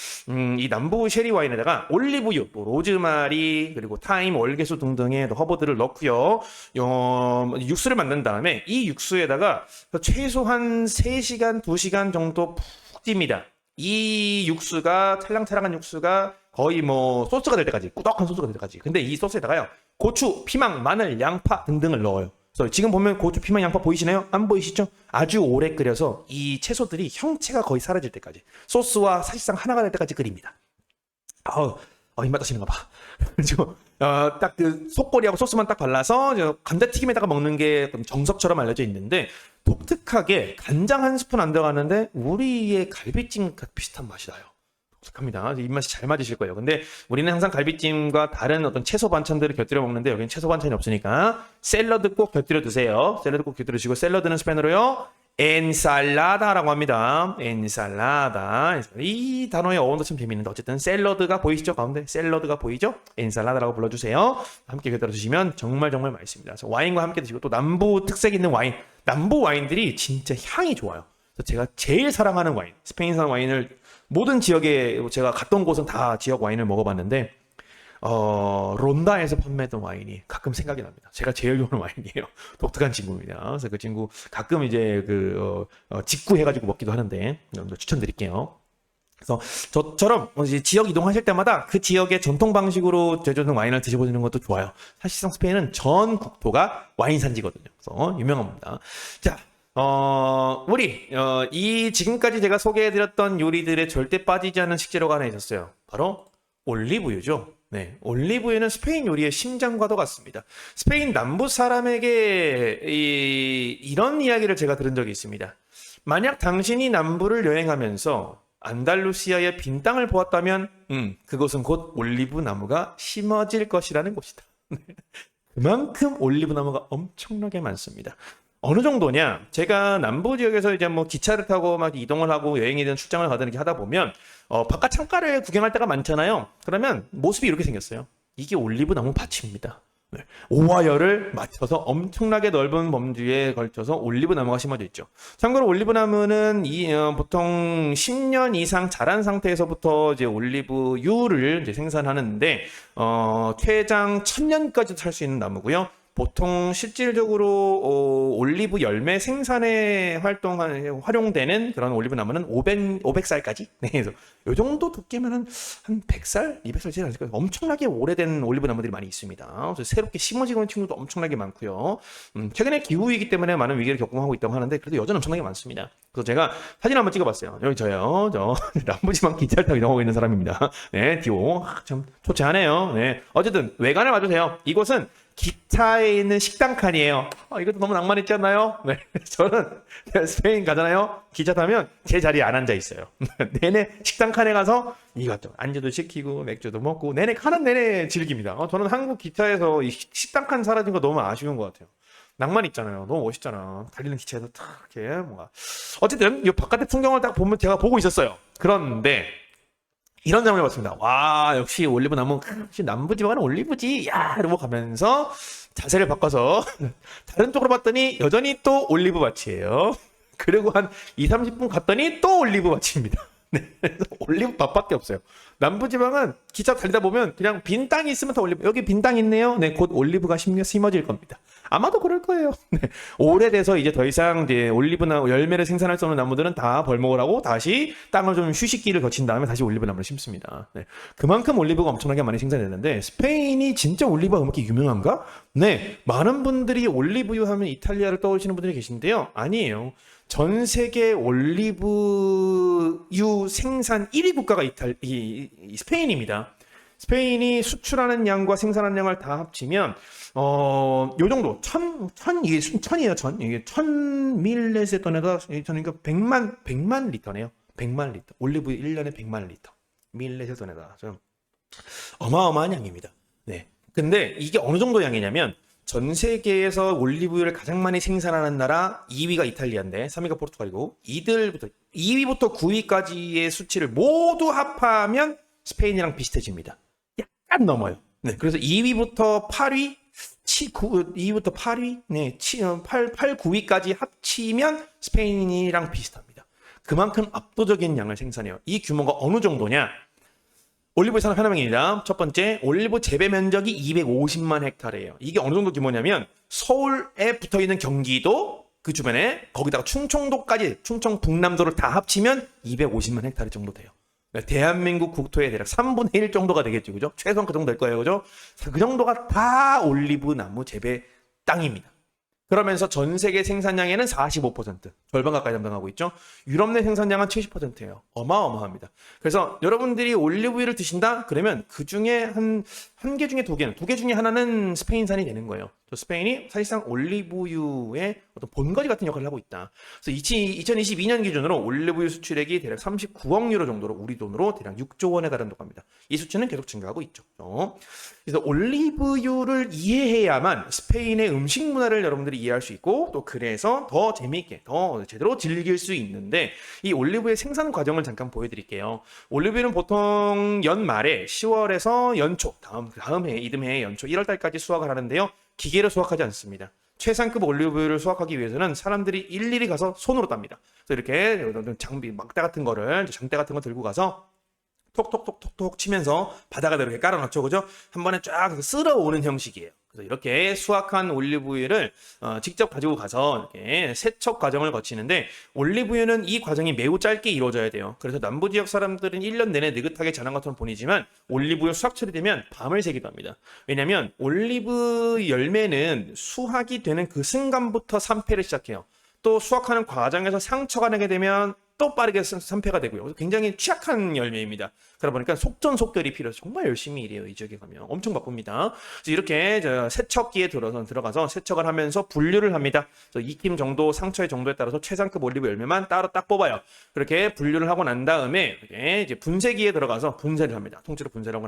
이 남부 쉐리 와인에다가 올리브유, 또 로즈마리, 그리고 타임, 월계수 등등의 허브들을 넣고요. 육수를 만든 다음에 이 육수에다가 최소한 3시간, 2시간 정도 푹 찝니다. 이 육수가 찰랑찰랑한 육수가 거의 뭐 소스가 될 때까지, 꾸덕한 소스가 될 때까지. 근데 이 소스에다가요, 고추, 피망, 마늘, 양파 등등을 넣어요. 그래서 지금 보면 고추, 피망, 양파 보이시나요? 안 보이시죠? 아주 오래 끓여서 이 채소들이 형체가 거의 사라질 때까지, 소스와 사실상 하나가 될 때까지 끓입니다. 입맛 다시는가 봐. 그리고 딱 그 속꼬리하고 소스만 딱 발라서 감자튀김에다가 먹는 게 정석처럼 알려져 있는데, 독특하게 간장 한 스푼 안 들어가는데 우리의 갈비찜과 비슷한 맛이 나요. 독특합니다. 입맛이 잘 맞으실 거예요. 근데 우리는 항상 갈비찜과 다른 어떤 채소 반찬들을 곁들여 먹는데, 여기는 채소 반찬이 없으니까 샐러드 꼭 곁들여 드세요. 샐러드 꼭 곁들여 주시고, 샐러드는 스페인어로요, 엔살라다라고 합니다. 엔살라다. 이 단어의 어원도 참 재미있는데, 어쨌든 샐러드가 보이시죠? 가운데 셀러드가 보이죠? 엔살라다라고 불러주세요. 함께 곁들여 주시면 정말 정말 맛있습니다. 그래서 와인과 함께 드시고, 또 남부 특색 있는 와인, 남부 와인들이 진짜 향이 좋아요. 그래서 제가 제일 사랑하는 와인, 스페인산 와인을 모든 지역에 제가 갔던 곳은 다 지역 와인을 먹어봤는데, 론다에서 판매했던 와인이 가끔 생각이 납니다. 제가 제일 좋아하는 와인이에요. 독특한 친구입니다. 그래서 그 친구 가끔 이제 직구해가지고 먹기도 하는데, 여러분들 추천드릴게요. 그래서 저처럼 이제 지역 이동하실 때마다 그 지역의 전통 방식으로 제조된 와인을 드셔보시는 것도 좋아요. 사실상 스페인은 전 국토가 와인 산지거든요. 그래서 유명합니다. 자, 이 지금까지 제가 소개해드렸던 요리들의 절대 빠지지 않는 식재료가 하나 있었어요. 바로 올리브유죠. 네, 올리브유는 스페인 요리의 심장과도 같습니다. 스페인 남부 사람에게 이런 이야기를 제가 들은 적이 있습니다. 만약 당신이 남부를 여행하면서 안달루시아의 빈 땅을 보았다면, 그곳은 곧 올리브 나무가 심어질 것이라는 곳이다. 그만큼 올리브 나무가 엄청나게 많습니다. 어느 정도냐? 제가 남부 지역에서 이제 뭐 기차를 타고 막 이동을 하고 여행이든 출장을 가든 이렇게 하다 보면 바깥 창가를 구경할 때가 많잖아요. 그러면 모습이 이렇게 생겼어요. 이게 올리브 나무 밭입니다. 네. 오와열을 맞춰서 엄청나게 넓은 범주에 걸쳐서 올리브 나무가 심어져 있죠. 참고로 올리브 나무는 보통 10년 이상 자란 상태에서부터 이제 올리브유를 이제 생산하는데, 최장 1000년까지도 살 수 있는 나무고요. 보통 실질적으로 올리브 열매 생산에 활용되는 그런 올리브 나무는 500살까지? 네, 그래서 이 정도 두께면 한 100살? 200살지 않을까요? 엄청나게 오래된 올리브 나무들이 많이 있습니다. 그래서 새롭게 심어지고 있는 친구도 엄청나게 많고요. 최근에 기후위기 때문에 많은 위기를 겪고 있다고 하는데, 그래도 여전히 엄청나게 많습니다. 그래서 제가 사진 한번 찍어봤어요. 여기 저요. 남부지방 기차를 타고 이동하고 있는 사람입니다. 네, 디오. 참 초췌하네요. 네. 어쨌든 외관을 봐주세요. 이곳은 기차에 있는 식당 칸이에요. 이것도 너무 낭만 있지 않나요? 네. 저는 스페인 가잖아요. 기차 타면 제 자리에 안 앉아 있어요. 내내 식당 칸에 가서 이것저것 안주도 시키고 맥주도 먹고 가는 내내 즐깁니다. 저는 한국 기차에서 이 식당 칸 사라진 거 너무 아쉬운 것 같아요. 낭만 있잖아요. 너무 멋있잖아. 달리는 기차에서 탁 이렇게 뭔가. 어쨌든 이 바깥의 풍경을 딱 보면 제가 보고 있었어요. 그런데 이런 장면을 봤습니다. 와, 역시 올리브 나무, 역시 남부지방은 올리브지. 야, 이러고 가면서 자세를 바꿔서 다른 쪽으로 봤더니 여전히 또 올리브 밭이에요. 그리고 한 2, 30분 갔더니 또 올리브 밭입니다. 네, 그래서 올리브 밭밖에 없어요. 남부지방은 기차 달리다 보면 그냥 빈 땅이 있으면 다 올리브, 여기 빈 땅 있네요. 네, 곧 올리브가 심어질 겁니다. 아마도 그럴 거예요. 네, 오래돼서 이제 더 이상 이제 올리브나 열매를 생산할 수 없는 나무들은 다 벌목을 하고 다시 땅을 좀 휴식기를 거친 다음에 다시 올리브 나무를 심습니다. 네, 그만큼 올리브가 엄청나게 많이 생산되는데 스페인이 진짜 올리브가 그렇게 유명한가? 네, 많은 분들이 올리브유 하면 이탈리아를 떠올리시는 분들이 계신데요. 아니에요. 전 세계 올리브유 생산 1위 국가가 스페인입니다. 스페인이 수출하는 양과 생산하는 양을 다 합치면 요 정도 이게 천이에요. 이게 1000밀렛에 떠내다 저니까 100만 리터네요. 100만 리터. 올리브유 1년에 100만 리터. 밀렛에 떠내다 좀 어마어마한 양입니다. 네. 근데 이게 어느 정도 양이냐면 전 세계에서 올리브유를 가장 많이 생산하는 나라 2위가 이탈리아인데 3위가 포르투갈이고 2위부터 9위까지의 수치를 모두 합하면 스페인이랑 비슷해집니다. 약간 넘어요. 네, 그래서 2위부터 8위, 2위부터 8위, 네, 8, 9위까지 합치면 스페인이랑 비슷합니다. 그만큼 압도적인 양을 생산해요. 이 규모가 어느 정도냐? 올리브 산업 하나명입니다. 첫 번째, 올리브 재배 면적이 250만 헥타르예요. 이게 어느 정도 규모냐면 서울에 붙어있는 경기도 그 주변에 거기다가 충청도까지 충청 북남도를 다 합치면 250만 헥타르 정도 돼요. 대한민국 국토의 대략 3분의 1 정도가 되겠죠. 그죠? 최소한 그 정도 될 거예요. 그죠? 그 정도가 다 올리브 나무 재배 땅입니다. 그러면서 전 세계 생산량에는 45%, 절반 가까이 담당하고 있죠. 유럽 내 생산량은 70%예요. 어마어마합니다. 그래서 여러분들이 올리브유를 드신다? 그러면 그 중에 한 개 중에 두 개 중에 하나는 스페인산이 되는 거예요. 스페인이 사실상 올리브유의 어떤 본거지 같은 역할을 하고 있다. 그래서 2022년 기준으로 올리브유 수출액이 대략 39억 유로 정도로 우리 돈으로 대략 6조 원에 달한다고 합니다. 이 수치는 계속 증가하고 있죠. 그래서 올리브유를 이해해야만 스페인의 음식 문화를 여러분들이 이해할 수 있고 또 그래서 더 재미있게 더 제대로 즐길 수 있는데 이 올리브유의 생산 과정을 잠깐 보여드릴게요. 올리브유는 보통 연말에 10월에서 연초 다음 해 이듬해 연초 1월달까지 수확을 하는데요. 기계로 수확하지 않습니다. 최상급 올리브유를 수확하기 위해서는 사람들이 일일이 가서 손으로 땁니다. 그래서 이렇게 장비 막대 같은 거를 장대 같은 거 들고 가서 톡톡톡톡톡 치면서 바닥에다 이렇게 깔아놓죠. 그죠? 한 번에 쫙 쓸어오는 형식이에요. 그래서 이렇게 수확한 올리브유를 직접 가지고 가서 이렇게 세척 과정을 거치는데 올리브유는 이 과정이 매우 짧게 이루어져야 돼요. 그래서 남부 지역 사람들은 1년 내내 느긋하게 자란 것처럼 보이지만 올리브유 수확철이 되면 밤을 새기도 합니다. 왜냐하면 올리브 열매는 수확이 되는 그 순간부터 산패를 시작해요. 또 수확하는 과정에서 상처가 나게 되면 또 빠르게 산패가 되고요. 굉장히 취약한 열매입니다. 그러다 보니까 속전속결이 필요해서 정말 열심히 일해요. 이 지역에 가면 엄청 바쁩니다. 그래서 이렇게 세척기에 들어가서 세척을 하면서 분류를 합니다. 그래서 익힘 정도, 상처의 정도에 따라서 최상급 올리브 열매만 따로 딱 뽑아요. 그렇게 분류를 하고 난 다음에 이제 분쇄기에 들어가서 분쇄를 합니다. 통째로 분쇄를 하고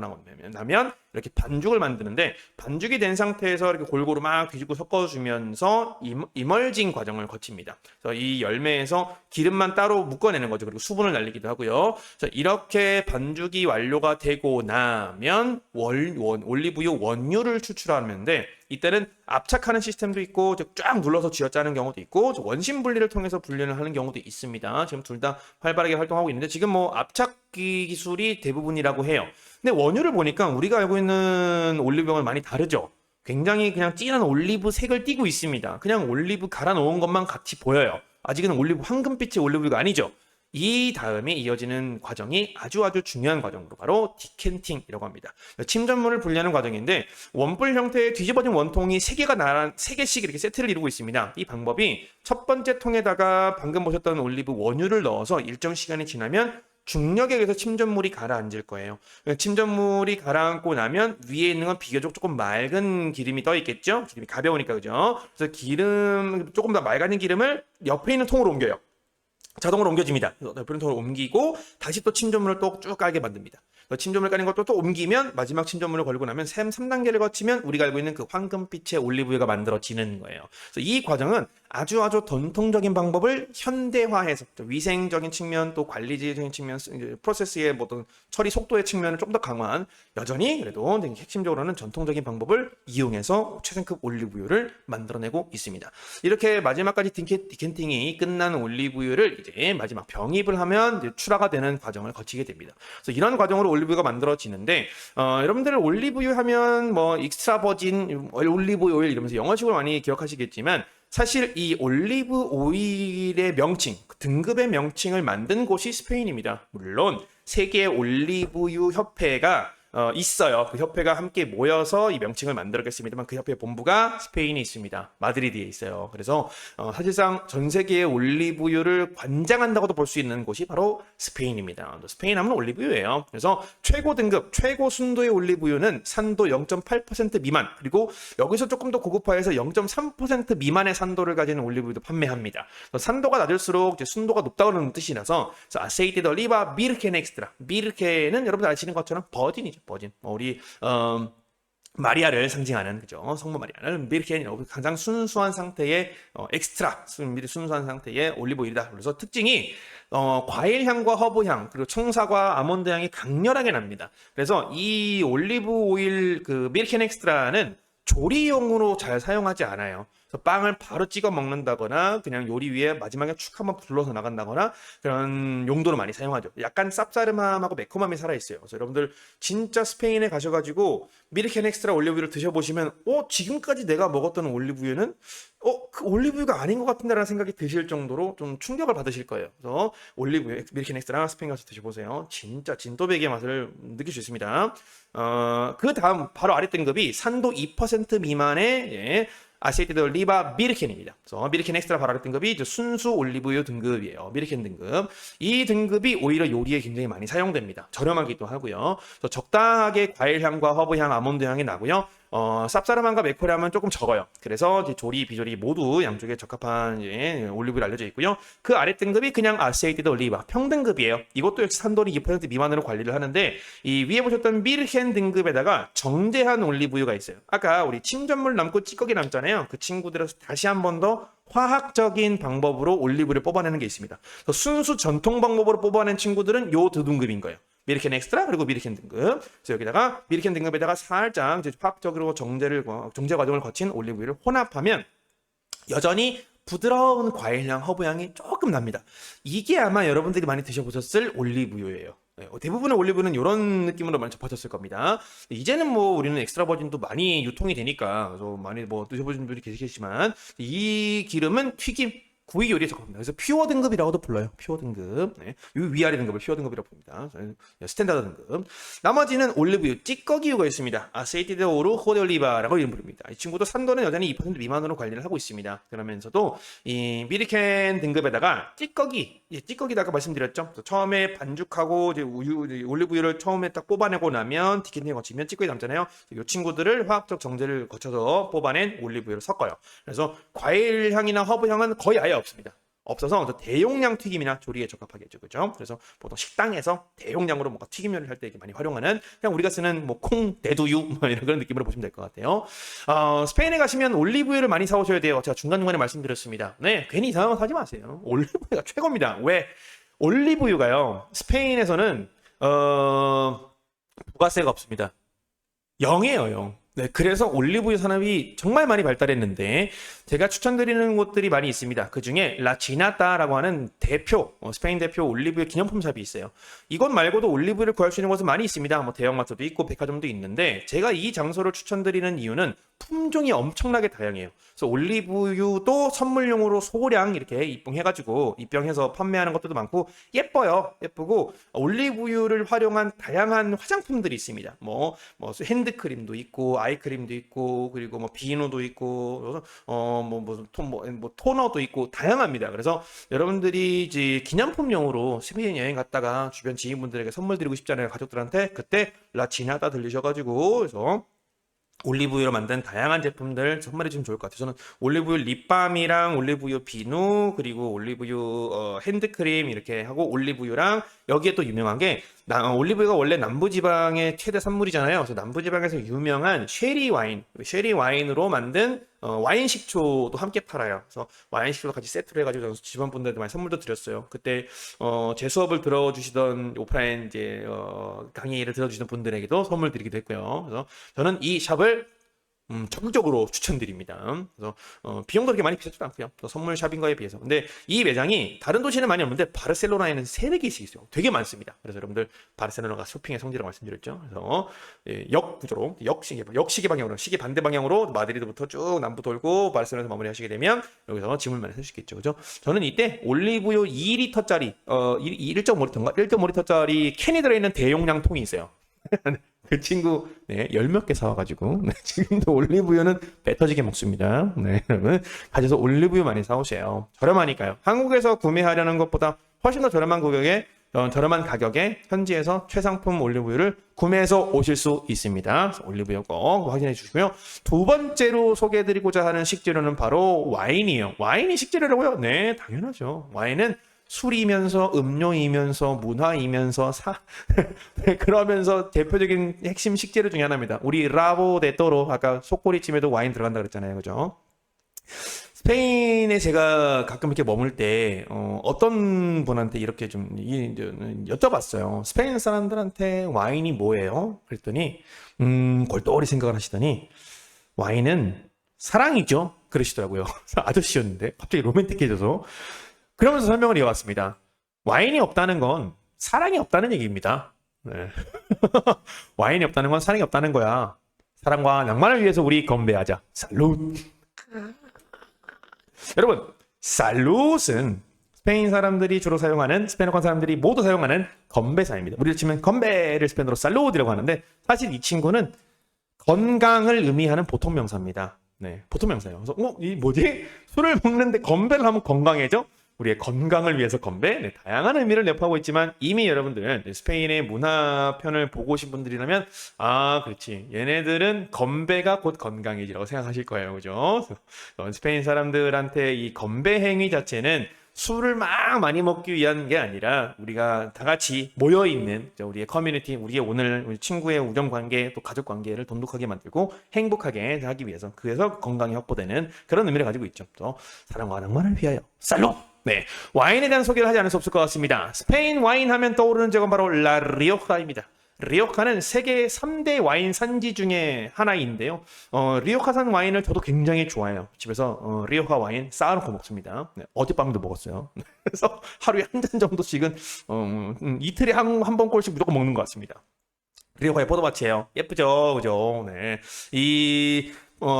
나면 이렇게 반죽을 만드는데 반죽이 된 상태에서 이렇게 골고루 막 뒤집고 섞어주면서 이멀징 과정을 거칩니다. 그래서 이 열매에서 기름만 따로 묶어내는 거죠. 그리고 수분을 날리기도 하고요. 그래서 이렇게 반죽이 완료가 되고 나면 올리브유 원유를 추출하는데 이때는 압착하는 시스템도 있고 쫙 눌러서 쥐어짜는 경우도 있고 원심 분리를 통해서 분리를 하는 경우도 있습니다. 지금 둘 다 활발하게 활동하고 있는데 지금 뭐 압착기 기술이 대부분이라고 해요. 근데 원유를 보니까 우리가 알고 있는 올리브영은 많이 다르죠. 굉장히 그냥 진한 올리브 색을 띠고 있습니다. 그냥 올리브 갈아 놓은 것만 같이 보여요. 아직은 올리브 황금빛의 올리브유가 아니죠. 이 다음에 이어지는 과정이 아주 중요한 과정으로 바로 디켄팅이라고 합니다. 침전물을 분리하는 과정인데 원뿔 형태의 뒤집어진 원통이 3개씩 이렇게 세트를 이루고 있습니다. 이 방법이 첫 번째 통에다가 방금 보셨던 올리브 원유를 넣어서 일정 시간이 지나면 중력에 의해서 침전물이 가라앉을 거예요. 침전물이 가라앉고 나면 위에 있는 건 비교적 조금 맑은 기름이 떠 있겠죠? 기름이 가벼우니까 그죠? 그래서 조금 더 맑아진 기름을 옆에 있는 통으로 옮겨요. 자동으로 옮겨집니다. 옆에 있는 통으로 옮기고 다시 또 침전물을 또 쭉 깔게 만듭니다. 침전물 깔린 것도 또 옮기면 마지막 침전물을 걸고 나면 3단계를 거치면 우리가 알고 있는 그 황금빛의 올리브유가 만들어지는 거예요. 그래서 이 과정은 아주 전통적인 방법을 현대화해서 위생적인 측면 또 관리적인 측면 프로세스의 어떤 처리 속도의 측면을 좀 더 강화한 여전히 그래도 핵심적으로는 전통적인 방법을 이용해서 최상급 올리브유를 만들어내고 있습니다. 이렇게 마지막까지 디캔팅이 끝난 올리브유를 이제 마지막 병입을 하면 이제 출하가 되는 과정을 거치게 됩니다. 그래서 이런 과정으로 올리브유가 만들어지는데 여러분들 올리브유 하면 뭐 익스트라 버진 올리브 오일 이러면서 영어식으로 많이 기억하시겠지만 사실 이 올리브 오일의 명칭, 등급의 명칭을 만든 곳이 스페인입니다. 물론 세계 올리브유 협회가 있어요. 그 협회가 함께 모여서 이 명칭을 만들었겠습니다만 그 협회 본부가 스페인에 있습니다. 마드리드에 있어요. 그래서 사실상 전 세계의 올리브유를 관장한다고도 볼 수 있는 곳이 바로 스페인입니다. 스페인 하면 올리브유예요. 그래서 최고 등급, 최고 순도의 올리브유는 산도 0.8% 미만, 그리고 여기서 조금 더 고급화해서 0.3% 미만의 산도를 가지는 올리브유도 판매합니다. 산도가 낮을수록 이제 순도가 높다는 뜻이라서 아세이테 더 올리바 비르켄 엑스트라. 비르켄은 여러분들 아시는 것처럼 버진이죠. 버진. 우리 마리아를 상징하는 그죠? 성모 마리아는 비르켄이 가장 순수한 상태의 엑스트라 순수한 상태의 올리브오일이다. 그래서 특징이 과일 향과 허브 향 그리고 청사과 아몬드 향이 강렬하게 납니다. 그래서 이 올리브 오일 그 비르켄 엑스트라는 조리용으로 잘 사용하지 않아요. 그래서 빵을 바로 찍어 먹는다거나 그냥 요리 위에 마지막에 축 한번 불러서 나간다거나 그런 용도로 많이 사용하죠. 약간 쌉싸름함하고 매콤함이 살아있어요. 그래서 여러분들 진짜 스페인에 가셔가지고 미르켄 엑스트라 올리브유를 드셔보시면 지금까지 내가 먹었던 올리브유는 그 올리브유가 아닌 것 같은데 라는 생각이 드실 정도로 좀 충격을 받으실 거예요. 그래서 올리브유 미르켄 엑스트라 스페인 가서 드셔보세요. 진짜 진또배기의 맛을 느낄 수 있습니다. 그 다음 바로 아래 등급이 산도 2% 미만의 아세이테 더 올리바 비르켄입니다. 그래서 비르켄 엑스트라 바로 아래 등급이 순수 올리브유 등급이에요. 비르켄 등급. 이 등급이 오히려 요리에 굉장히 많이 사용됩니다. 저렴하기도 하고요. 그래서 적당하게 과일 향과 허브 향, 아몬드 향이 나고요. 쌉싸름함과 매콤함은 조금 적어요. 그래서 이제 조리, 비조리 모두 양쪽에 적합한 올리브유로 알려져 있고요. 그 아래 등급이 그냥 아세이테 더 올리바 평등급이에요. 이것도 역시 산도는 2% 미만으로 관리를 하는데 이 위에 보셨던 비르켄 등급에다가 정제한 올리브유가 있어요. 아까 우리 침전물 남고 찌꺼기 남잖아요. 그 친구들에서 다시 한 번 더 화학적인 방법으로 올리브를 뽑아내는 게 있습니다. 순수 전통 방법으로 뽑아낸 친구들은 요 두 등급인 거예요. 미르켄 엑스트라 그리고 미르켄 등급. 그래서 여기다가 미르켄 등급에다가 살짝 이제 화학적으로 정제 과정을 거친 올리브유를 혼합하면 여전히 부드러운 과일향, 허브향이 조금 납니다. 이게 아마 여러분들이 많이 드셔보셨을 올리브유예요. 대부분의 올리브는 이런 느낌으로 많이 접하셨을 겁니다. 이제는 뭐 우리는 엑스트라 버진도 많이 유통이 되니까 그래서 많이 뭐 드셔보신 분들이 계시겠지만 이 기름은 튀김 구이 요리에 적합합니다. 그래서 퓨어 등급이라고도 불러요. 퓨어 등급. 네. 이 위아래 등급을 퓨어 등급이라고 봅니다. 스탠다드 등급. 나머지는 올리브유, 찌꺼기유가 있습니다. 아세이테 데 오르 호데 올리바라고 이름 부릅니다. 이 친구도 산도는 여전히 2% 미만으로 관리를 하고 있습니다. 그러면서도 이 미르켄 등급에다가 찌꺼기다 아까 말씀드렸죠. 처음에 반죽하고 이제 올리브유를 처음에 딱 뽑아내고 나면 디캔팅에 거치면 찌꺼기 남잖아요. 이 친구들을 화학적 정제를 거쳐서 뽑아낸 올리브유를 섞어요. 그래서 과일 향이나 허브 향은 거의 아예 없습니다. 없어서 대용량 튀김이나 조리에 적합하게 해죠. 그죠? 그래서 보통 식당에서 대용량으로 뭔가 튀김 요리를 할 때 많이 활용하는 그냥 우리가 쓰는 뭐 콩, 대두유 뭐 이런 그런 느낌으로 보시면 될 것 같아요. 스페인에 가시면 올리브유를 많이 사오셔야 돼요. 제가 중간중간에 말씀드렸습니다. 네, 괜히 이상한 거 사지 마세요. 올리브유가 최고입니다. 왜? 올리브유가요. 스페인에서는 부가세가 없습니다. 0이에요, 0. 네, 그래서 올리브유 산업이 정말 많이 발달했는데 제가 추천드리는 곳들이 많이 있습니다. 그 중에 라치나타라고 하는 스페인 대표 올리브유 기념품 샵이 있어요. 이것 말고도 올리브유를 구할 수 있는 곳은 많이 있습니다. 뭐 대형마트도 있고 백화점도 있는데 제가 이 장소를 추천드리는 이유는 품종이 엄청나게 다양해요. 그래서 올리브유도 선물용으로 소량 이렇게 입병해서 판매하는 것들도 많고 예뻐요. 예쁘고 올리브유를 활용한 다양한 화장품들이 있습니다. 뭐 핸드크림도 있고 아이크림도 있고 그리고 뭐 비누도 있고 토너도 있고 다양합니다. 그래서 여러분들이 이제 기념품용으로 스페인 여행 갔다가 주변 지인분들에게 선물 드리고 싶잖아요. 가족들한테 그때 라치나타 들리셔가지고 그래서 올리브유로 만든 다양한 제품들 선물해 주면 좋을 것 같아요. 저는 올리브유 립밤이랑 올리브유 비누 그리고 올리브유 핸드크림 이렇게 하고 올리브유랑 여기에 또 유명한 게 올리브유가 원래 남부지방의 최대 산물이잖아요. 그래서 남부지방에서 유명한 쉐리 와인으로 만든 와인 식초도 함께 팔아요. 그래서 와인 식초도 같이 세트로 해가지고 직원분들한테 많이 선물도 드렸어요. 그때 제 수업을 들어주시던 오프라인 이제 강의를 들어주시던 분들에게도 선물 드리기도 했고요. 그래서 저는 이 샵을 적극적으로 추천드립니다. 그래서 비용도 그렇게 많이 비싸지도 않고요. 또 선물 샵인 거에 비해서. 근데 이 매장이 다른 도시는 많이 없는데 바르셀로나에는 3-4개씩 있어요. 되게 많습니다. 그래서 여러분들 바르셀로나가 쇼핑의 성지라고 말씀드렸죠. 그래서 역 구조로 역시계 방향으로 시계 반대 방향으로 마드리드부터 쭉 남부 돌고 바르셀로나에서 마무리하시게 되면 여기서 짐을만 할 수 있겠죠. 그죠? 저는 이때 올리브유 2리터짜리 1.5리터인가 1.5리터짜리 캔이 들어있는 대용량 통이 있어요. 그 친구 열 몇 개 사와가지고 지금도 올리브유는 배 터지게 먹습니다. 여러분 가셔서 올리브유 많이 사오세요. 저렴하니까요. 한국에서 구매하려는 것보다 훨씬 더 저렴한 가격에 현지에서 최상품 올리브유를 구매해서 오실 수 있습니다. 올리브유 꼭 확인해 주시고요. 두 번째로 소개해드리고자 하는 식재료는 바로 와인이에요. 와인이 식재료라고요? 네, 당연하죠. 와인은 술이면서 음료이면서 문화이면서 그러면서 대표적인 핵심 식재료 중에 하나입니다. 우리 라보 데 또로 아까 속꼬리찜에도 와인 들어간다 그랬잖아요. 그죠? 스페인에 제가 가끔 이렇게 머물 때 어떤 분한테 이렇게 좀 여쭤봤어요. 스페인 사람들한테 와인이 뭐예요? 그랬더니 골똘히 생각을 하시더니 와인은 사랑이죠. 그러시더라고요. 아저씨였는데 갑자기 로맨틱해져서 그러면서 설명을 이어갔습니다. 와인이 없다는 건 사랑이 없다는 얘기입니다. 네. 와인이 없다는 건 사랑이 없다는 거야. 사랑과 낭만을 위해서 우리 건배하자. 살룻. 여러분, 살룻은 스페인 사람들이 주로 사용하는, 스페인어권 사람들이 모두 사용하는 건배사입니다. 우리로 치면 건배를 스페인어로 살룻이라고 하는데 사실 이 친구는 건강을 의미하는 보통 명사입니다. 네, 보통 명사예요. 그래서 이 뭐지? 술을 먹는데 건배를 하면 건강해져? 우리의 건강을 위해서 건배, 네, 다양한 의미를 내포하고 있지만 이미 여러분들은 스페인의 문화편을 보고 오신 분들이라면 그렇지, 얘네들은 건배가 곧 건강이지라고 생각하실 거예요. 그죠? 스페인 사람들한테 이 건배 행위 자체는 술을 막 많이 먹기 위한 게 아니라 우리가 다 같이 모여있는 우리의 커뮤니티, 우리의 오늘 우리 친구의 우정관계 또 가족관계를 돈독하게 만들고 행복하게 하기 위해서, 그래서 건강이 확보되는 그런 의미를 가지고 있죠. 또 사랑과 낭만을 위하여 살로! 네, 와인에 대한 소개를 하지 않을 수 없을 것 같습니다. 스페인 와인 하면 떠오르는 지역은 바로 라리오카입니다. 리오카는 세계 3대 와인 산지 중에 하나인데요. 리오카산 와인을 저도 굉장히 좋아해요. 집에서 리오카 와인 쌓아놓고 먹습니다. 네, 어젯밤도 먹었어요. 그래서 하루에 한 잔 정도씩은 이틀에 한 번 꼴씩 무조건 먹는 것 같습니다. 리오카의 포도밭이에요. 예쁘죠, 그죠? 네,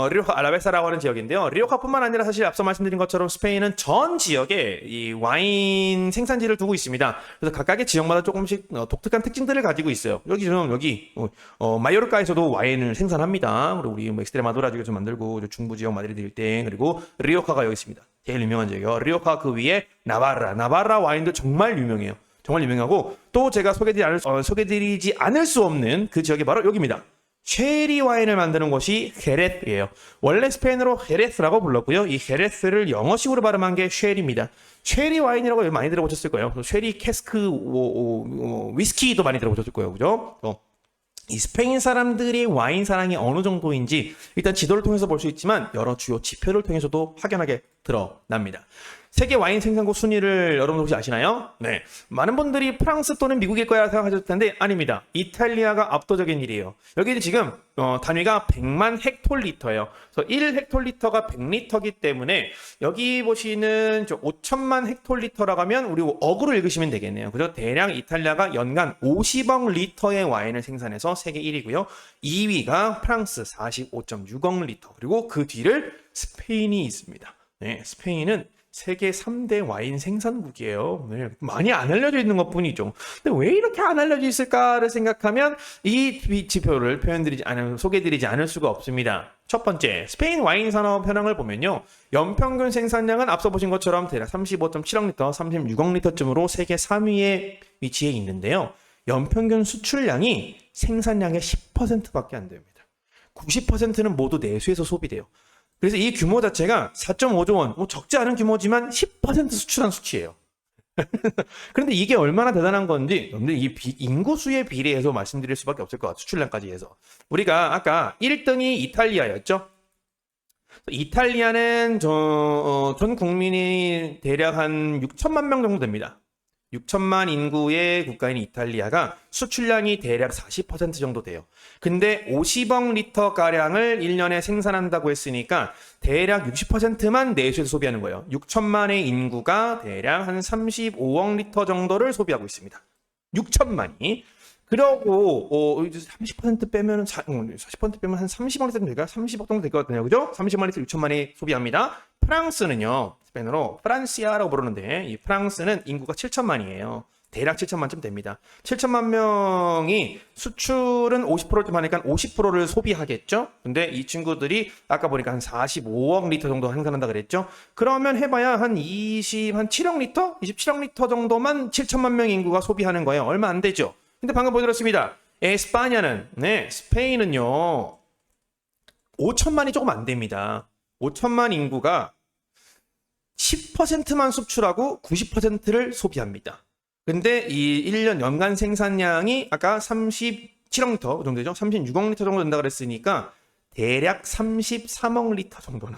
리오카 알라베사라고 하는 지역인데요. 리오카뿐만 아니라 사실 앞서 말씀드린 것처럼 스페인은 전 지역에 이 와인 생산지를 두고 있습니다. 그래서 각각의 지역마다 조금씩 독특한 특징들을 가지고 있어요. 여기 마요르카에서도 와인을 생산합니다. 그리고 우리 엑스트레마도라 지역에서 만들고 중부 지역 마드리드 일대, 그리고 리오카가 여기 있습니다. 제일 유명한 지역이요. 리오카 그 위에 나바라 와인도 정말 유명해요. 정말 유명하고 또 제가 소개드리지 않을 수 없는 그 지역이 바로 여기입니다. 쉐리 와인을 만드는 곳이 헤레스예요. 원래 스페인어로 헤레스라고 불렀고요. 이 헤레스를 영어식으로 발음한 게 쉐리입니다. 쉐리 와인이라고 많이 들어보셨을 거예요. 쉐리 캐스크 위스키도 많이 들어보셨을 거예요. 그죠? 이 스페인 사람들의 와인 사랑이 어느 정도인지 일단 지도를 통해서 볼 수 있지만 여러 주요 지표를 통해서도 확연하게 드러납니다. 세계 와인 생산국 순위를 여러분 혹시 아시나요? 네, 많은 분들이 프랑스 또는 미국일 거야 생각하셨을 텐데 아닙니다. 이탈리아가 압도적인 일이에요. 여기는 지금 단위가 100만 헥톨리터예요. 그래서 1헥톨리터가 100리터기 때문에 여기 보시는 5천만 헥톨리터라고 하면 우리 억으로 읽으시면 되겠네요. 그죠? 대략 이탈리아가 연간 50억 리터의 와인을 생산해서 세계 1위고요. 2위가 프랑스 45.6억 리터, 그리고 그 뒤를 스페인이 있습니다. 네, 스페인은 세계 3대 와인 생산국이에요. 네, 많이 안 알려져 있는 것 뿐이죠. 근데 왜 이렇게 안 알려져 있을까를 생각하면 이 지표를 소개드리지 않을 수가 없습니다. 첫 번째, 스페인 와인 산업 현황을 보면요. 연평균 생산량은 앞서 보신 것처럼 대략 35.7억 리터, 36억 리터쯤으로 세계 3위에 위치해 있는데요. 연평균 수출량이 생산량의 10%밖에 안 됩니다. 90%는 모두 내수에서 소비돼요. 그래서 이 규모 자체가 4.5조 원, 적지 않은 규모지만 10% 수출한 수치예요. 그런데 이게 얼마나 대단한 건지, 근데 이 인구수에 비례해서 말씀드릴 수밖에 없을 것 같아요. 수출량까지 해서. 우리가 아까 1등이 이탈리아였죠? 이탈리아는 전 국민이 대략 한 6천만 명 정도 됩니다. 6천만 인구의 국가인 이탈리아가 수출량이 대략 40% 정도 돼요. 근데 50억 리터 가량을 1년에 생산한다고 했으니까 대략 60%만 내수에서 소비하는 거예요. 6천만의 인구가 대략 한 35억 리터 정도를 소비하고 있습니다. 6천만이. 그러고 30% 빼면 40% 빼면 한 30억 리터 정도 될까요? 30억 정도 될 것 같네요. 그죠? 30억 리터 6천만이 소비합니다. 프랑스는요. 스페인어로 프란시아라고 부르는데 이 프랑스는 인구가 7천만이에요. 대략 7천만쯤 됩니다. 7천만 명이 수출은 50%쯤 하니까 50%를 소비하겠죠? 근데 이 친구들이 아까 보니까 한 45억 리터 정도 생산한다 그랬죠? 그러면 해봐야 한 7억 리터? 27억 리터 정도만 7천만 명 인구가 소비하는 거예요. 얼마 안 되죠? 근데 방금 보여드렸습니다. 에스파냐는, 스페인은요, 5천만이 조금 안 됩니다. 5천만 인구가 10%만 수출하고 90%를 소비합니다. 근데 이 1년 연간 생산량이 아까 37억 리터 정도 되죠? 36억 리터 정도 된다 그랬으니까 대략 33억 리터 정도는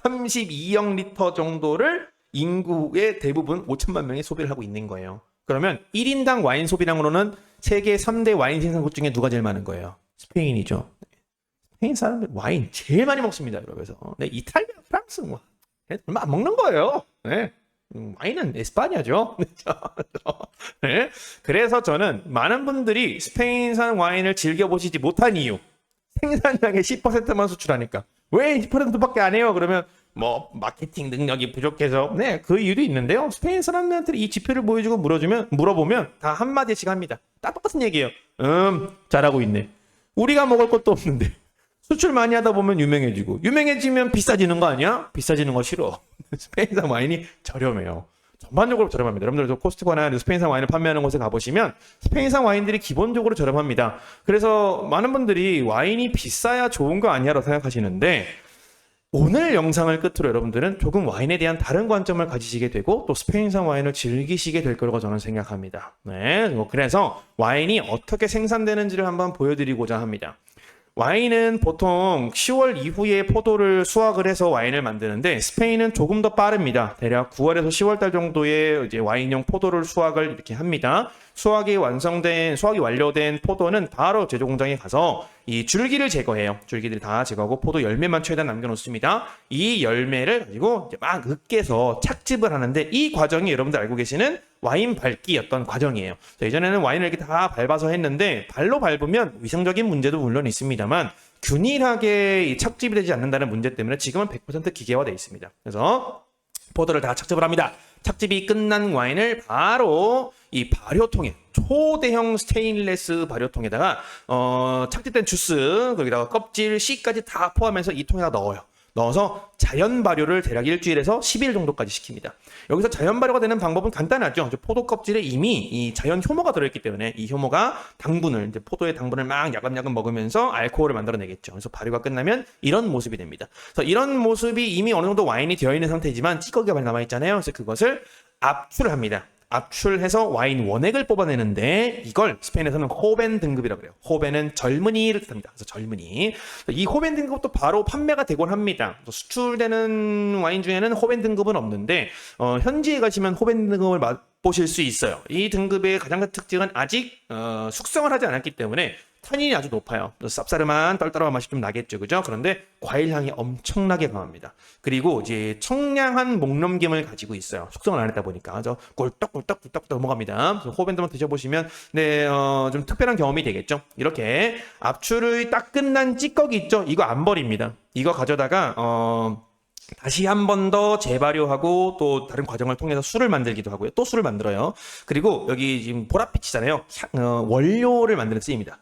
32억 리터 정도를 인구의 대부분 5천만 명이 소비를 하고 있는 거예요. 그러면 1인당 와인 소비량으로는 세계 3대 와인 생산국 중에 누가 제일 많은 거예요? 스페인이죠. 스페인 사람들 와인 제일 많이 먹습니다. 그래서 이탈리아, 프랑스 얼마 안 먹는 거예요. 네. 와인은 에스파냐죠. 네. 그래서 저는 많은 분들이 스페인산 와인을 즐겨보시지 못한 이유, 생산량의 10%만 수출하니까. 왜 10%밖에 안 해요? 그러면 마케팅 능력이 부족해서 그 이유도 있는데요. 스페인 사람들한테 이 지표를 보여주고 물어보면 다 한마디씩 합니다. 다 똑같은 얘기예요. 잘하고 있네. 우리가 먹을 것도 없는데 수출 많이 하다 보면 유명해지고 유명해지면 비싸지는 거 아니야? 비싸지는 거 싫어. 스페인산 와인이 저렴해요. 전반적으로 저렴합니다. 여러분들 코스트코나 스페인산 와인을 판매하는 곳에 가보시면 스페인산 와인들이 기본적으로 저렴합니다. 그래서 많은 분들이 와인이 비싸야 좋은 거 아니야라고 생각하시는데 오늘 영상을 끝으로 여러분들은 조금 와인에 대한 다른 관점을 가지시게 되고 또 스페인산 와인을 즐기시게 될 거라고 저는 생각합니다. 그래서 와인이 어떻게 생산되는지를 한번 보여드리고자 합니다. 와인은 보통 10월 이후에 포도를 수확을 해서 와인을 만드는데 스페인은 조금 더 빠릅니다. 대략 9월에서 10월 달 정도에 이제 와인용 포도를 수확을 이렇게 합니다. 수확이 완료된 포도는 바로 제조 공장에 가서 이 줄기를 제거해요. 줄기들을 다 제거하고 포도 열매만 최대한 남겨놓습니다. 이 열매를 가지고 이제 막 으깨서 착즙을 하는데 이 과정이 여러분들 알고 계시는 와인 밟기였던 과정이에요. 예전에는 와인을 이렇게 다 밟아서 했는데 발로 밟으면 위생적인 문제도 물론 있습니다만 균일하게 착즙이 되지 않는다는 문제 때문에 지금은 100% 기계화되어 있습니다. 그래서 포도를 다 착즙을 합니다. 착즙이 끝난 와인을 바로 이 발효통에 초대형 스테인레스 발효통에다가 착즙된 주스 거기다가 껍질 씨까지 다 포함해서 이 통에다 넣어요. 넣어서 자연 발효를 대략 일주일에서 10일 정도까지 시킵니다. 여기서 자연 발효가 되는 방법은 간단하죠. 포도 껍질에 이미 이 자연 효모가 들어있기 때문에 이 효모가 이제 포도의 당분을 막 야금야금 먹으면서 알코올을 만들어내겠죠. 그래서 발효가 끝나면 이런 모습이 됩니다. 그래서 이런 모습이 이미 어느 정도 와인이 되어 있는 상태지만 찌꺼기가 많이 남아있잖아요. 그래서 그것을 압출을 합니다. 압출해서 와인 원액을 뽑아내는데 이걸 스페인에서는 호벤 등급이라고 그래요. 호벤은 젊은이를 뜻합니다. 그래서 젊은이. 이 호벤 등급도 바로 판매가 되곤 합니다. 수출되는 와인 중에는 호벤 등급은 없는데 현지에 가시면 호벤 등급을 맛보실 수 있어요. 이 등급의 가장 큰 특징은 아직 숙성을 하지 않았기 때문에 탄닌이 아주 높아요. 쌉싸름한 떨떠름한 맛이 좀 나겠죠, 그죠? 그런데 과일 향이 엄청나게 강합니다. 그리고 이제 청량한 목넘김을 가지고 있어요. 숙성을 안 했다 보니까 그래서 꿀떡꿀떡 넘어갑니다. 호벤드만 드셔보시면 좀 특별한 경험이 되겠죠. 이렇게 압출이 딱 끝난 찌꺼기 있죠? 이거 안 버립니다. 이거 가져다가 다시 한 번 더 재발효하고 또 다른 과정을 통해서 술을 만들기도 하고요. 또 술을 만들어요. 그리고 여기 지금 보랏빛이잖아요. 원료를 만드는 데 쓰입니다.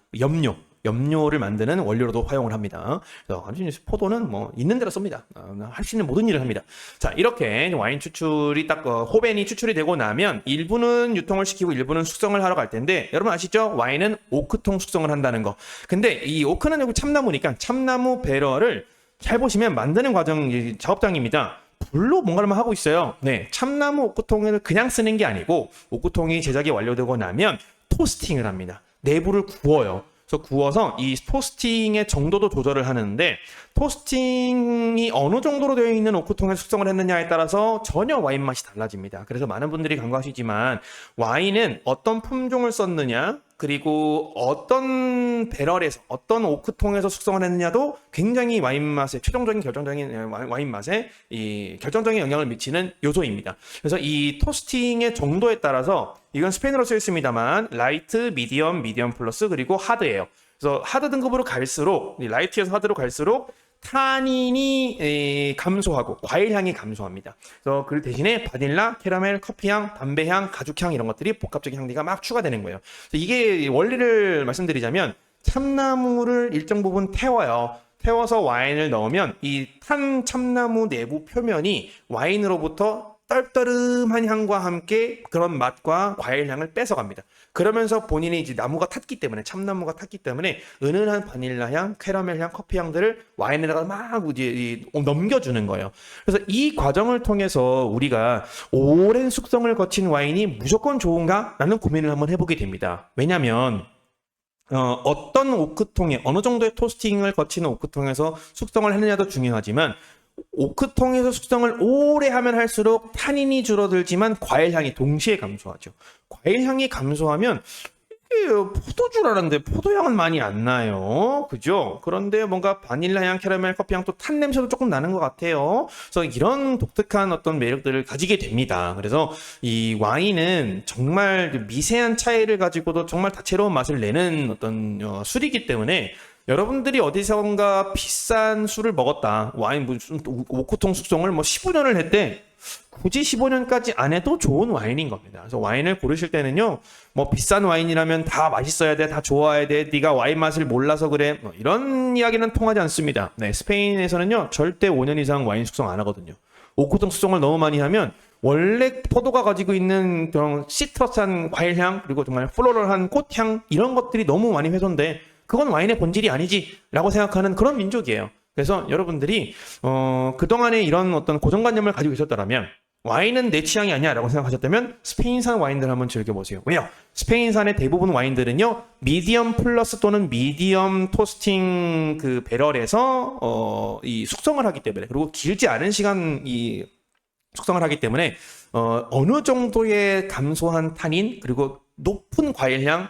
염료를 만드는 원료로도 활용을 합니다. 그래서 포도는 있는 대로 씁니다. 할 수 있는 모든 일을 합니다. 자, 이렇게 와인 추출이 딱 호벤이 추출이 되고 나면 일부는 유통을 시키고 일부는 숙성을 하러 갈 텐데 여러분 아시죠? 와인은 오크통 숙성을 한다는 거. 근데 이 오크는 여기 참나무니까 참나무 배럴을 잘 보시면 만드는 과정 작업장입니다. 불로 뭔가를 하고 있어요. 네, 참나무 오크통을 그냥 쓰는 게 아니고 오크통이 제작이 완료되고 나면 토스팅을 합니다. 내부를 구워요. 그래서 구워서 이 토스팅의 정도도 조절을 하는데 토스팅이 어느 정도로 되어 있는 오크통에 숙성을 했느냐에 따라서 전혀 와인 맛이 달라집니다. 그래서 많은 분들이 간과하시지만 와인은 어떤 품종을 썼느냐 그리고 어떤 배럴에서 어떤 오크통에서 숙성을 했느냐도 굉장히 와인 맛에 최종적인 결정적인 와인 맛에 이 결정적인 영향을 미치는 요소입니다. 그래서 이 토스팅의 정도에 따라서 이건 스페인어로 쓰여 있습니다만 라이트, 미디엄 플러스 그리고 하드예요. 그래서 하드 등급으로 갈수록 라이트에서 하드로 갈수록 타닌이 감소하고 과일 향이 감소합니다. 그래서 그 대신에 바닐라, 캐러멜, 커피향, 담배향, 가죽향 이런 것들이 복합적인 향기가 막 추가되는 거예요. 그래서 이게 원리를 말씀드리자면 참나무를 일정 부분 태워요. 태워서 와인을 넣으면 이 탄 참나무 내부 표면이 와인으로부터 떨떠름한 향과 함께 그런 맛과 과일 향을 뺏어갑니다. 그러면서 본인이 이제 나무가 탔기 때문에 참나무가 탔기 때문에 은은한 바닐라 향, 캐러멜 향, 커피 향들을 와인에다가 막 이제 넘겨주는 거예요. 그래서 이 과정을 통해서 우리가 오랜 숙성을 거친 와인이 무조건 좋은가라는 고민을 한번 해보게 됩니다. 왜냐하면 어떤 오크통에 어느 정도의 토스팅을 거치는 오크통에서 숙성을 했느냐도 중요하지만 오크통에서 숙성을 오래 하면 할수록 타닌이 줄어들지만 과일향이 동시에 감소하죠. 과일향이 감소하면 포도줄 알았는데 포도향은 많이 안 나요. 그죠? 그런데 뭔가 바닐라향, 캐러멜, 커피향 또 탄 냄새도 조금 나는 것 같아요. 그래서 이런 독특한 어떤 매력들을 가지게 됩니다. 그래서 이 와인은 정말 미세한 차이를 가지고도 정말 다채로운 맛을 내는 어떤 술이기 때문에 여러분들이 어디선가 비싼 술을 먹었다. 와인 무슨 오크통 숙성을 뭐 15년을 했대. 굳이 15년까지 안 해도 좋은 와인인 겁니다. 그래서 와인을 고르실 때는요, 뭐 비싼 와인이라면 다 맛있어야 돼, 다 좋아야 돼, 네가 와인 맛을 몰라서 그래, 뭐 이런 이야기는 통하지 않습니다. 네, 스페인에서는요, 절대 5년 이상 와인 숙성 안 하거든요. 오크통 숙성을 너무 많이 하면 원래 포도가 가지고 있는 그런 시트러스한 과일향 그리고 정말 플로럴한 꽃향 이런 것들이 너무 많이 훼손돼. 그건 와인의 본질이 아니지라고 생각하는 그런 민족이에요. 그래서 여러분들이 그동안에 이런 어떤 고정관념을 가지고 계셨다면 와인은 내 취향이 아니야 라고 생각하셨다면 스페인산 와인들 한번 즐겨보세요. 왜요? 스페인산의 대부분 와인들은요 미디엄 플러스 또는 미디엄 토스팅 그 배럴에서 이 숙성을 하기 때문에 그리고 길지 않은 시간 이 숙성을 하기 때문에 어느 정도의 감소한 타닌 그리고 높은 과일향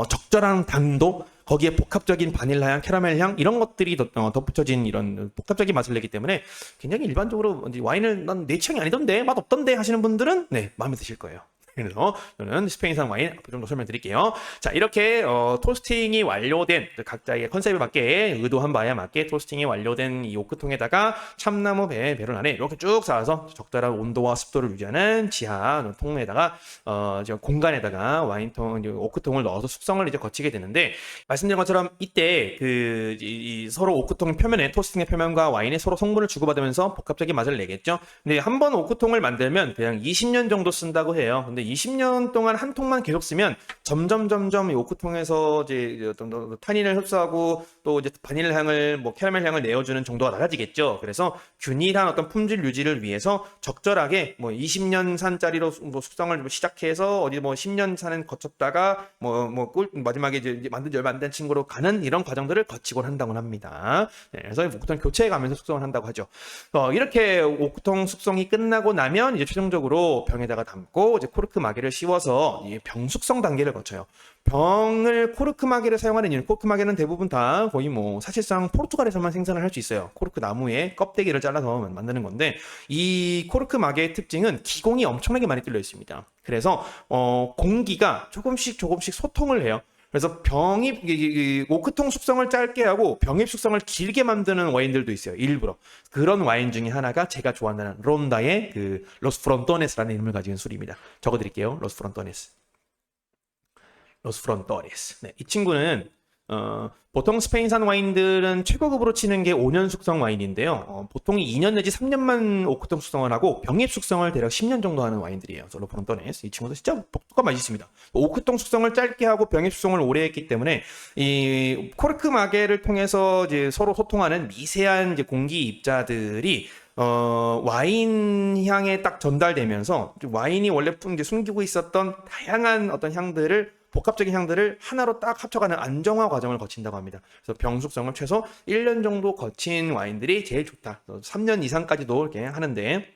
적절한 당도 거기에 복합적인 바닐라향, 캐러멜향 이런 것들이 덧붙여진 이런 복합적인 맛을 내기 때문에 굉장히 일반적으로 와인을 난 내 취향이 아니던데 맛 없던데 하시는 분들은 네 마음에 드실 거예요. 그래서 저는 스페인산 와인 앞으로 좀 더 설명드릴게요. 자 이렇게 토스팅이 완료된 각자의 컨셉에 맞게 의도한 바에 맞게 토스팅이 완료된 이 오크통에다가 참나무 배럴 안에 이렇게 쭉 쌓아서 적절한 온도와 습도를 유지하는 지하 통에다가 공간에다가 와인통 오크통을 넣어서 숙성을 이제 거치게 되는데 말씀드린 것처럼 이때 이 서로 오크통 표면에 토스팅의 표면과 와인이 서로 성분을 주고받으면서 복합적인 맛을 내겠죠. 근데 한 번 오크통을 만들면 그냥 20년 정도 쓴다고 해요. 근데 20년 동안 한 통만 계속 쓰면 점점 이 오크통에서 이제 어떤 타닌을 흡수하고 또 이제 바닐라 향을 뭐 캐러멜 향을 내어주는 정도가 낮아지겠죠. 그래서 균일한 어떤 품질 유지를 위해서 적절하게 뭐 20년 산짜리로 뭐 숙성을 시작해서 어디 뭐 10년 산은 거쳤다가 마지막에 이제 만든 지 얼마 안 된 친구로 가는 이런 과정들을 거치곤 한다고 합니다. 네, 그래서 오크통 교체해 가면서 숙성을 한다고 하죠. 이렇게 오크통 숙성이 끝나고 나면 이제 최종적으로 병에다가 담고 이제 코르크 마개를 씌워서 병 숙성 단계를 거쳐요. 병을 코르크 마개를 사용하는 이유는 코르크 마개는 대부분 다 거의 뭐 사실상 포르투갈에서만 생산을 할 수 있어요. 코르크 나무의 껍데기를 잘라서 만드는 건데 이 코르크 마개의 특징은 기공이 엄청나게 많이 뚫려 있습니다. 그래서 공기가 조금씩 소통을 해요. 그래서 오크통 숙성을 짧게 하고 병입 숙성을 길게 만드는 와인들도 있어요. 일부러. 그런 와인 중에 하나가 제가 좋아하는 론다의 그 로스 프론토네스라는 이름을 가진 술입니다. 적어드릴게요. 로스 프론토네스. 네, 이 친구는 보통 스페인산 와인들은 최고급으로 치는 게 5년 숙성 와인인데요. 보통 2년 내지 3년만 오크통 숙성을 하고 병입 숙성을 대략 10년 정도 하는 와인들이에요. 솔로 프론토네스. 이 친구도 진짜 독특한 맛이 있습니다. 오크통 숙성을 짧게 하고 병입 숙성을 오래 했기 때문에 이 코르크 마개를 통해서 이제 서로 소통하는 미세한 이제 공기 입자들이 와인 향에 딱 전달되면서 와인이 원래 이제 숨기고 있었던 다양한 어떤 향들을 복합적인 향들을 하나로 딱 합쳐가는 안정화 과정을 거친다고 합니다. 그래서 병숙성을 최소 1년 정도 거친 와인들이 제일 좋다. 3년 이상까지도 이렇게 하는데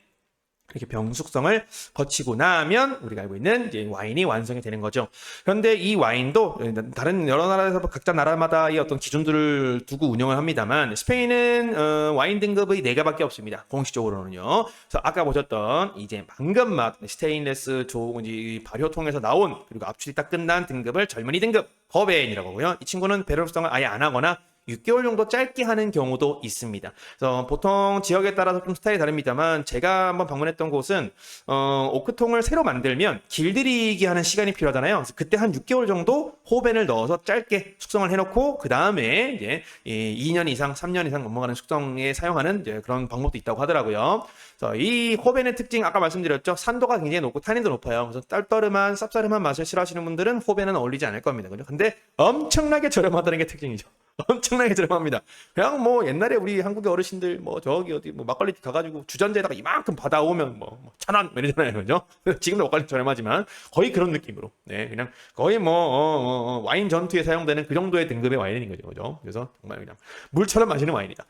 이렇게 병숙성을 거치고 나면 우리가 알고 있는 이제 와인이 완성이 되는 거죠. 그런데 이 와인도 다른 여러 나라에서 각자 나라마다의 어떤 기준들을 두고 운영을 합니다만 스페인은 와인 등급의 4개밖에 없습니다. 공식적으로는요. 그래서 아까 보셨던 이제 방금 막 스테인레스 이제 발효통에서 나온 그리고 압출이 딱 끝난 등급을 젊은이 등급 거베인이라고 하고요. 이 친구는 배럴숙성을 아예 안 하거나 6개월 정도 짧게 하는 경우도 있습니다. 그래서 보통 지역에 따라서 좀 스타일이 다릅니다만 제가 한번 방문했던 곳은 오크통을 새로 만들면 길들이기 하는 시간이 필요하잖아요. 그래서 그때 한 6개월 정도 호벤을 넣어서 짧게 숙성을 해놓고 그 다음에 이제 2년 이상, 3년 이상 넘어가는 숙성에 사용하는 이제 그런 방법도 있다고 하더라고요. 그래서 이 호벤의 특징 아까 말씀드렸죠. 산도가 굉장히 높고 타닌도 높아요. 그래서 떨떠름한 쌉싸름한 맛을 싫어하시는 분들은 호벤은 어울리지 않을 겁니다. 그죠? 근데 엄청나게 저렴하다는 게 특징이죠. 엄청나게 저렴합니다. 그냥 뭐 옛날에 우리 한국의 어르신들 뭐 저기 어디 뭐 막걸리 가가지고 주전자에다가 이만큼 받아오면 뭐 1,000원 이러잖아요, 그죠? 지금도 막걸리 저렴하지만 거의 그런 느낌으로, 네, 그냥 거의 뭐 와인 전투에 사용되는 그 정도의 등급의 와인인 거죠, 그죠? 그래서 정말 그냥 물처럼 마시는 와인이다.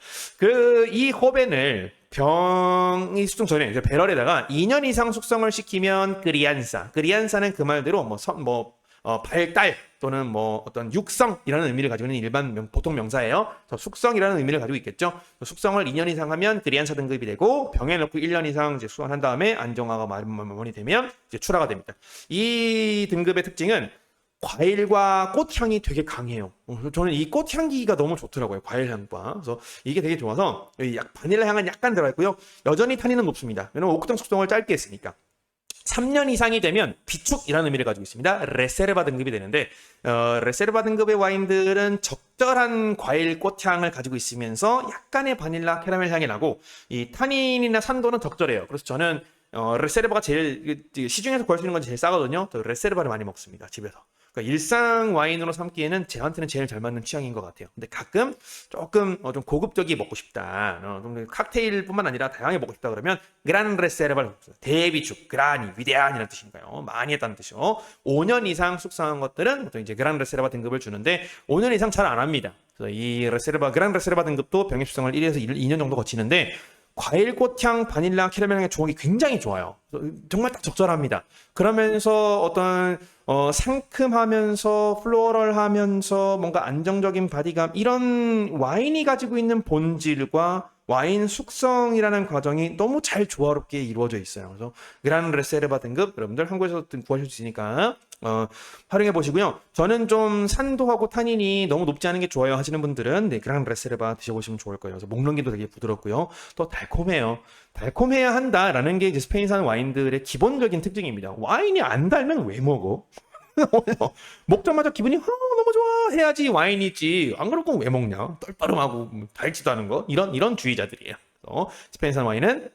이 호벤을 병이 숙성 전에 이제 배럴에다가 2년 이상 숙성을 시키면 그리안사는 그 말대로 발달 또는 뭐 어떤 육성이라는 의미를 가지고 있는 일반 보통 명사예요. 숙성이라는 의미를 가지고 있겠죠. 숙성을 2년 이상 하면 그리안사 등급이 되고 병에 넣고 1년 이상 이제 수환한 다음에 안정화가 마무리되면 이제 출하가 됩니다. 이 등급의 특징은 과일과 꽃향이 되게 강해요. 저는 이 꽃향기가 너무 좋더라고요. 과일향과. 그래서 이게 되게 좋아서 바닐라 향은 약간 들어있고요. 여전히 타닌은 높습니다. 왜냐면 오크통 숙성을 짧게 했으니까. 3년 이상이 되면 비축이라는 의미를 가지고 있습니다. 레세르바 등급이 되는데 레세르바 등급의 와인들은 적절한 과일 꽃향을 가지고 있으면서 약간의 바닐라 캐러멜 향이 나고 이 타닌이나 산도는 적절해요. 그래서 저는 레세르바가 제일 시중에서 구할 수 있는 건 제일 싸거든요. 저 레세르바를 많이 먹습니다. 집에서. 그러니까 일상 와인으로 삼기에는 저한테는 제일 잘 맞는 취향인 것 같아요. 근데 가끔 조금 좀 고급적이 먹고 싶다. 좀 칵테일뿐만 아니라 다양하게 먹고 싶다 그러면 그란 레세르바를 먹습니다. 대비축, 그라니, 위대한이라는 뜻인가요? 많이 했다는 뜻이요. 5년 이상 숙성한 것들은 보통 이제 그란 레세르바 등급을 주는데 5년 이상 잘 안 합니다. 그래서 이 그란 레세르바 등급도 병의 숙성을 1에서 2년 정도 거치는데 과일 꽃향, 바닐라, 캐러멜 향의 조합이 굉장히 좋아요. 정말 딱 적절합니다. 그러면서 어떤 상큼하면서 플로럴하면서 뭔가 안정적인 바디감 이런 와인이 가지고 있는 본질과 와인 숙성이라는 과정이 너무 잘 조화롭게 이루어져 있어요. 그래서 그란 레세르바 등급 여러분들 한국에서 구하실 수 있으니까 활용해 보시고요. 저는 좀 산도하고 타닌이 너무 높지 않은 게 좋아요 하시는 분들은 네, 그란 레세르바 드셔보시면 좋을 거예요. 그래서 목넘기도 되게 부드럽고요. 또 달콤해요. 달콤해야 한다라는 게 이제 스페인산 와인들의 기본적인 특징입니다. 와인이 안 달면 왜 먹어? 먹자마자 기분이 너무 좋아 해야지 와인이 있지. 안 그럴 거면 왜 먹냐? 떨떠름하고 달지도 않은 거 이런 주의자들이에요. 스페인산 와인은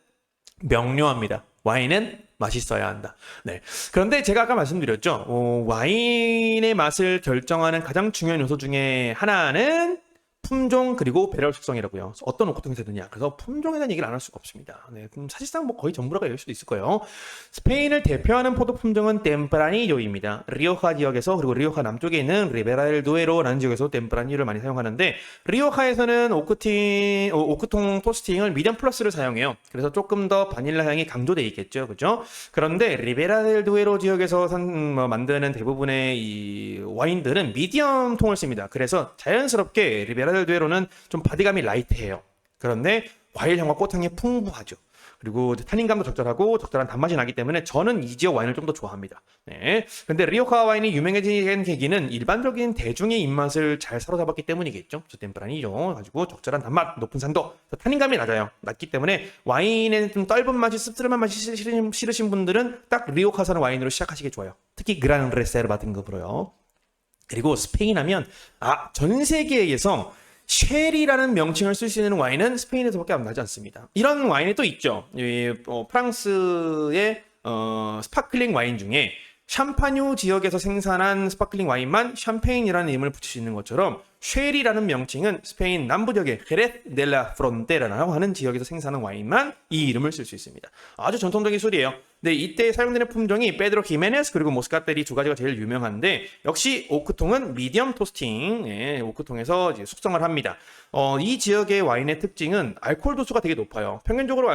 명료합니다. 와인은 맛있어야 한다. 네. 그런데 제가 아까 말씀드렸죠. 와인의 맛을 결정하는 가장 중요한 요소 중에 하나는 품종 그리고 배럴 숙성이라고요. 어떤 오크통이 되느냐. 그래서 품종에 대한 얘기를 안 할 수가 없습니다. 네, 사실상 뭐 거의 전부라고 할 수도 있을 거예요. 스페인을 대표하는 포도 품종은 템프라니료입니다. 리오하 지역에서 그리고 리오하 남쪽에 있는 리베라 델 두에로라는 지역에서 템프라니료를 많이 사용하는데 리오하에서는 오크통 토스팅을 미디엄 플러스를 사용해요. 그래서 조금 더 바닐라 향이 강조되어 있겠죠, 그죠? 그런데 리베라 델 두에로 지역에서 만드는 대부분의 이 와인들은 미디엄 통을 씁니다. 그래서 자연스럽게 리베라 델 두에로는 좀 바디감이 라이트해요. 그런데 과일향과 꽃향이 풍부하죠. 그리고 타닌감도 적절하고 적절한 단맛이 나기 때문에 저는 이 지역 와인을 좀 더 좋아합니다. 네. 근데 리오카 와인이 유명해진 계기는 일반적인 대중의 입맛을 잘 사로잡았기 때문이겠죠. 템프라니죠. 가지고 적절한 단맛, 높은 산도, 타닌감이 낮기 때문에 와인에 좀 떫은 맛이 씁쓸한 맛이 싫으신 분들은 딱 리오카산 와인으로 시작하시기 좋아요. 특히 그란 레세르바 등급으로요. 그리고 스페인 하면 전 세계에서 쉘이라는 명칭을 쓸 수 있는 와인은 스페인에서밖에 안 나지 않습니다. 이런 와인이 또 있죠. 프랑스의 스파클링 와인 중에 샴파뉴 지역에서 생산한 스파클링 와인만 샴페인이라는 이름을 붙일 수 있는 것처럼 쉐리라는 명칭은 스페인 남부지역의 Jerez de la Frontera라고 하는 지역에서 생산하는 와인만 이 이름을 쓸 수 있습니다. 아주 전통적인 술이에요. 네, 이때 사용되는 품종이 페드로 히메네스 그리고 모스카텔 두 가지가 제일 유명한데 역시 오크통은 미디엄 토스팅 오크통에서 이제 숙성을 합니다. 이 지역의 와인의 특징은 알코올 도수가 되게 높아요. 평균적으로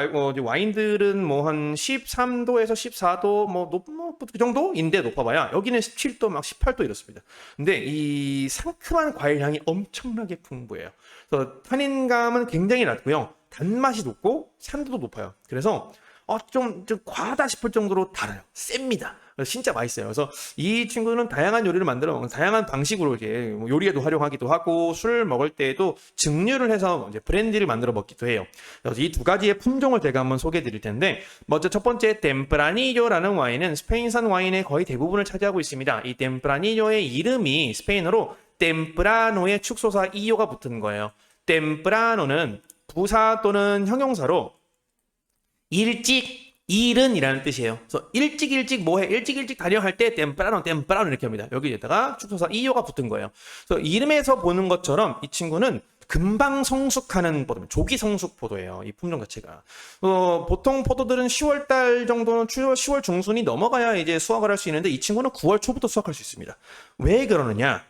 와인들은 뭐 한 13도에서 14도 그 정도인데 높아봐야 여기는 17도 막 18도 이렇습니다. 근데 이 상큼한 과일 향이 엄청나게 풍부해요. 그래서 탄닌감은 굉장히 낮고요. 단맛이 높고 산도도 높아요. 그래서 좀 과하다 싶을 정도로 달아요. 셉니다. 그래서 진짜 맛있어요. 그래서 이 친구는 다양한 요리를 만들어 먹는 다양한 방식으로 이제 요리에도 활용하기도 하고 술 먹을 때에도 증류를 해서 이제 브랜디를 만들어 먹기도 해요. 그래서 이 두 가지의 품종을 제가 한번 소개해 드릴 텐데 먼저 첫 번째 템프라니뇨라는 와인은 스페인산 와인의 거의 대부분을 차지하고 있습니다. 이 템프라니뇨의 이름이 스페인어로 템프라노의 축소사 이오가 붙은 거예요. 템프라노는 부사 또는 형용사로 일찍 일은이라는 뜻이에요. 그래서 일찍 뭐해 일찍 다녀 할 때 템프라노 이렇게 합니다. 여기에다가 축소사 이오가 붙은 거예요. 그래서 이름에서 보는 것처럼 이 친구는 금방 성숙하는 포도입니다. 조기 성숙 포도예요. 이 품종 자체가. 보통 포도들은 10월달 정도는 10월 중순이 넘어가야 이제 수확을 할 수 있는데 이 친구는 9월 초부터 수확할 수 있습니다. 왜 그러느냐?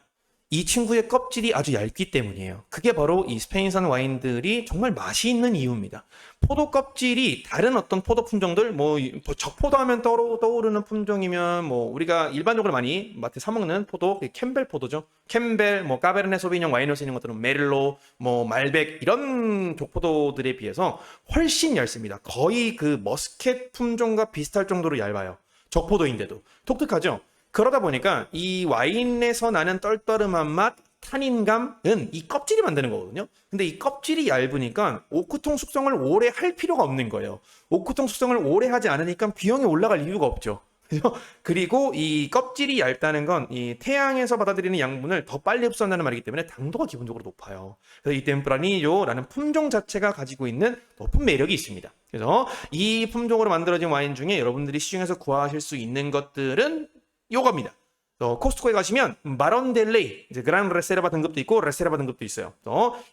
이 친구의 껍질이 아주 얇기 때문이에요. 그게 바로 이 스페인산 와인들이 정말 맛이 있는 이유입니다. 포도 껍질이 다른 어떤 포도 품종들, 적포도 하면 떠오르는 품종이면 우리가 일반적으로 많이 마트에 사 먹는 포도, 캠벨 포도죠. 캠벨, 까베르네 소비뇽 와인으로 쓰이는 것들은 메를로, 말백 이런 족포도들에 비해서 훨씬 얇습니다. 거의 그 머스켓 품종과 비슷할 정도로 얇아요. 적포도인데도 독특하죠. 그러다 보니까 이 와인에서 나는 떨떠름한 맛, 탄닌감은 이 껍질이 만드는 거거든요. 근데 이 껍질이 얇으니까 오크통 숙성을 오래 할 필요가 없는 거예요. 오크통 숙성을 오래 하지 않으니까 비용이 올라갈 이유가 없죠. 그리고 이 껍질이 얇다는 건 이 태양에서 받아들이는 양분을 더 빨리 흡수한다는 말이기 때문에 당도가 기본적으로 높아요. 그래서 이 템프라니뇨라는 품종 자체가 가지고 있는 높은 매력이 있습니다. 그래서 이 품종으로 만들어진 와인 중에 여러분들이 시중에서 구하실 수 있는 것들은 요겁니다. 코스트코에 가시면 마론델레이, 이제 그란 레세르바 등급도 있고 레세르바 등급도 있어요.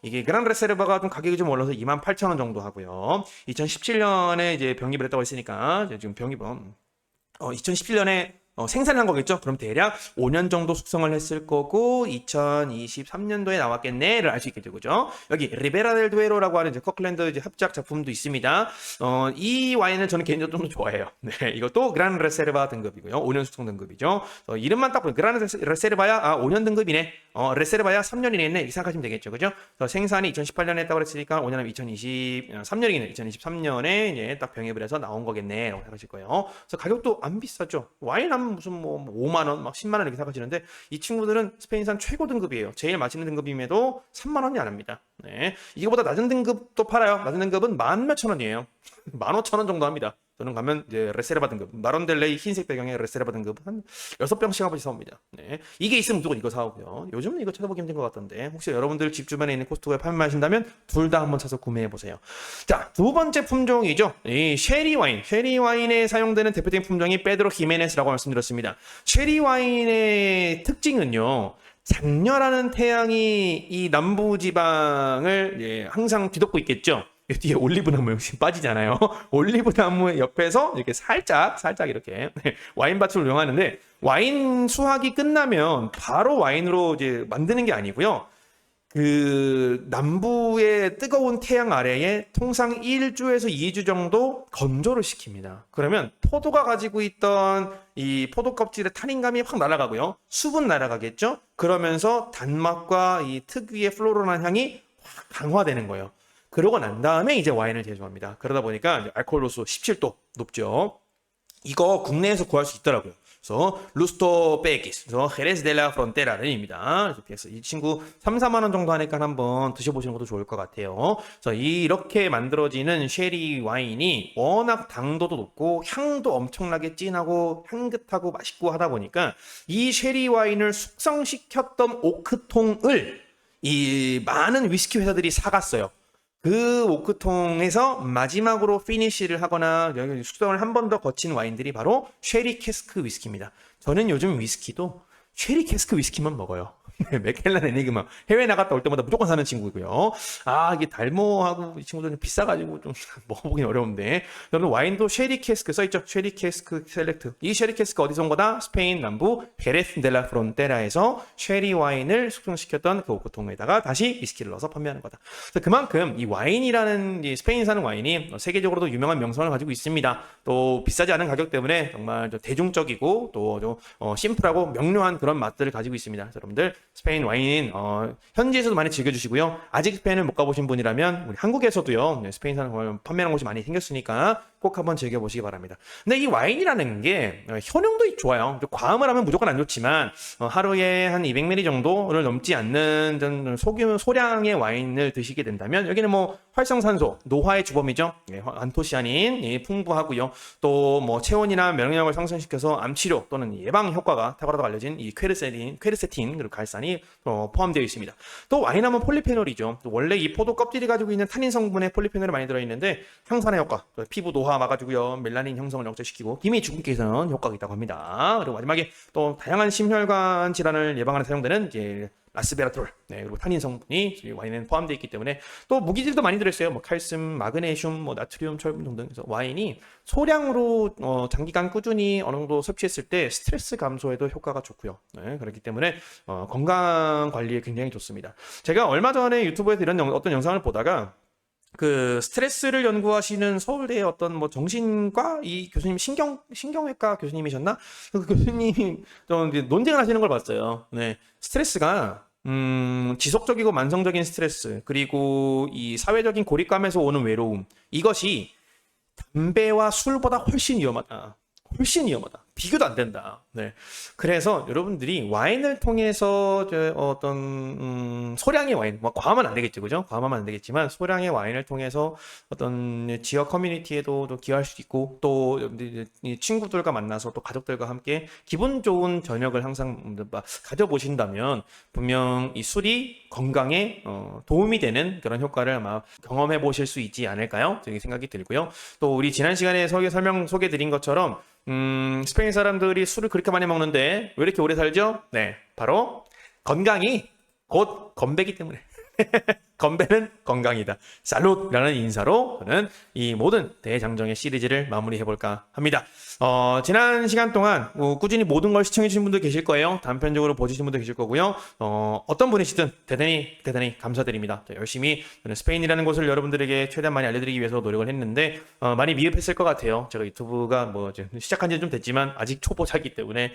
이게 그란 레세르바가 좀 가격이 좀 올라서 28,000원 정도 하고요. 2017년에 이제 병입을 했다고 했으니까 지금 병입은 2017년에 생산을 한 거겠죠? 그럼 대략 5년 정도 숙성을 했을 거고 2023년도에 나왔겠네를 알 수 있겠죠, 그죠? 여기 리베라 델 두에로라고 하는 이제 커클랜드 이제 합작 작품도 있습니다. 이 와인을 저는 개인적으로 좀 좋아해요. 네, 이것도 그란 레세르바 등급이고요. 5년 숙성 등급이죠. 이름만 딱 보면 그란 레세르바야 5년 등급이네. 레세르바야 3년이네 이렇게 생각하시면 되겠죠, 그죠? 생산이 2018년에 했다고 그랬으니까 5년은 2023년이네. 2023년에 이제 딱 병입을 해서 나온 거겠네라고 생각하실 거예요. 그래서 가격도 안 비싸죠. 와인 한 무슨 5만 원, 막 10만 원 이렇게 생각하시는데 이 친구들은 스페인산 최고 등급이에요. 제일 맛있는 등급임에도 3만 원이 안 합니다. 네. 이거보다 낮은 등급도 팔아요. 낮은 등급은 14,000원이에요. 15,000원 정도 합니다. 저는 가면 이제 레세르바 등급, 마론델레이 흰색 배경의 레세르바 등급 한 6병씩 한 번씩 사옵니다. 네. 이게 있으면 무조건 이거 사오고요. 요즘은 이거 찾아보기 힘든 것 같던데 혹시 여러분들 집 주변에 있는 코스트코에 판매하신다면 둘 다 한번 사서 구매해 보세요. 자, 두 번째 품종이죠. 이 쉐리 와인. 쉐리 와인에 사용되는 대표적인 품종이 페드로 히메네스라고 말씀드렸습니다. 쉐리 와인의 특징은요. 장렬하는 태양이 이 남부지방을 항상 뒤덮고 있겠죠. 뒤에 올리브나무 빠지잖아요. 올리브나무 옆에서 이렇게 살짝 이렇게 와인밭을 운영하는데 와인 수확이 끝나면 바로 와인으로 이제 만드는 게 아니고요. 그 남부의 뜨거운 태양 아래에 통상 1주에서 2주 정도 건조를 시킵니다. 그러면 포도가 가지고 있던 이 포도 껍질의 탄닌감이 확 날아가고요. 수분 날아가겠죠? 그러면서 단맛과 이 특유의 플로럴한 향이 확 강화되는 거예요. 그러고 난 다음에 이제 와인을 제조합니다. 그러다 보니까 알코올 도수 17도 높죠. 이거 국내에서 구할 수 있더라고요. 그래서 루스토 베기스, 그래서 헤레스 델라 프론테라는 입니다. 그래서 이 친구 3, 4만 원 정도 하니까 한번 드셔보시는 것도 좋을 것 같아요. 그래서 이렇게 만들어지는 쉐리 와인이 워낙 당도도 높고 향도 엄청나게 진하고 향긋하고 맛있고 하다 보니까 이 쉐리 와인을 숙성시켰던 오크통을 이 많은 위스키 회사들이 사갔어요. 그 오크통에서 마지막으로 피니쉬를 하거나 숙성을 한 번 더 거친 와인들이 바로 쉐리 캐스크 위스키입니다. 저는 요즘 위스키도 쉐리 캐스크 위스키만 먹어요. 맥켈란 에니그마. 해외 나갔다 올 때마다 무조건 사는 친구고요. 아, 이게 달모하고 이 친구들 좀 비싸가지고 좀 먹어보긴 어려운데. 여러분 와인도 쉐리 캐스크 써있죠. 쉐리 캐스크 셀렉트. 이 쉐리 캐스크 어디서 온 거다? 스페인 남부 베레스 델라 프론테라에서 쉐리 와인을 숙성시켰던 그 보통에다가 다시 위스키를 넣어서 판매하는 거다. 그래서 그만큼 이 와인이라는 이 스페인 사는 와인이 세계적으로도 유명한 명성을 가지고 있습니다. 또 비싸지 않은 가격 때문에 정말 대중적이고 또 심플하고 명료한 그런 맛들을 가지고 있습니다. 그래서 여러분들 스페인 와인 현지에서도 많이 즐겨주시고요. 아직 스페인을 못 가보신 분이라면 우리 한국에서도요. 스페인 사는 와인 판매하는 곳이 많이 생겼으니까 꼭 한번 즐겨보시기 바랍니다. 근데 이 와인이라는 게 효능도 좋아요. 과음을 하면 무조건 안 좋지만 하루에 한 200ml 정도를 넘지 않는 소량의 와인을 드시게 된다면 여기는 뭐 활성산소, 노화의 주범이죠. 안토시아닌 풍부하고요. 또 뭐 체온이나 면역력을 상승시켜서 암치료 또는 예방 효과가 탁월하다고 알려진 이 퀘르세틴 그리고 갈산이 포함되어 있습니다. 또 와인하면 폴리페놀이죠. 원래 이 포도 껍질이 가지고 있는 타닌 성분에 폴리페놀이 많이 들어있는데 항산화 효과, 피부 노화 막아주고요. 멜라닌 형성을 억제시키고 기미 주근깨 개선 효과가 있다고 합니다. 그리고 마지막에 또 다양한 심혈관 질환을 예방하는 데 사용되는 이제 라스베라톨, 그리고 타닌 성분이 와인에 포함되어 있기 때문에 또 무기질도 많이 들어있어요. 뭐 칼슘, 마그네슘, 뭐 나트륨, 철분 등등. 그래서 와인이 소량으로 장기간 꾸준히 어느 정도 섭취했을 때 스트레스 감소에도 효과가 좋고요. 그렇기 때문에 건강 관리에 굉장히 좋습니다. 제가 얼마 전에 유튜브에서 이런 어떤 영상을 보다가 그 스트레스를 연구하시는 서울대의 어떤 뭐 정신과 이 교수님 신경외과 교수님이셨나? 그 교수님이 좀 논쟁을 하시는 걸 봤어요. 네. 스트레스가 지속적이고 만성적인 스트레스 그리고 이 사회적인 고립감에서 오는 외로움 이것이 담배와 술보다 훨씬 위험하다. 훨씬 위험하다. 비교도 안 된다. 네. 그래서 여러분들이 와인을 통해서 어떤 소량의 와인, 뭐 과하면 안 되겠죠, 그죠? 과하면 안 되겠지만 소량의 와인을 통해서 어떤 지역 커뮤니티에도 또 기여할 수 있고 또 친구들과 만나서 또 가족들과 함께 기분 좋은 저녁을 항상 가져보신다면 분명 이 술이 건강에 도움이 되는 그런 효과를 아마 경험해 보실 수 있지 않을까요? 저기 생각이 들고요. 또 우리 지난 시간에 소개 드린 것처럼 스페인 사람들이 술을 그렇게 많이 먹는데 왜 이렇게 오래 살죠? 네, 바로 건강이 곧 건배기 때문에. 건배는 건강이다. 살룻라는 인사로 저는 이 모든 대장정의 시리즈를 마무리해볼까 합니다. 지난 시간 동안 꾸준히 모든 걸 시청해주신 분들 계실 거예요. 단편적으로 보시신 분들 계실 거고요. 어떤 분이시든 대단히 감사드립니다. 열심히 저는 스페인이라는 곳을 여러분들에게 최대한 많이 알려드리기 위해서 노력을 했는데 많이 미흡했을 것 같아요. 제가 유튜브가 뭐 시작한 지 좀 됐지만 아직 초보자이기 때문에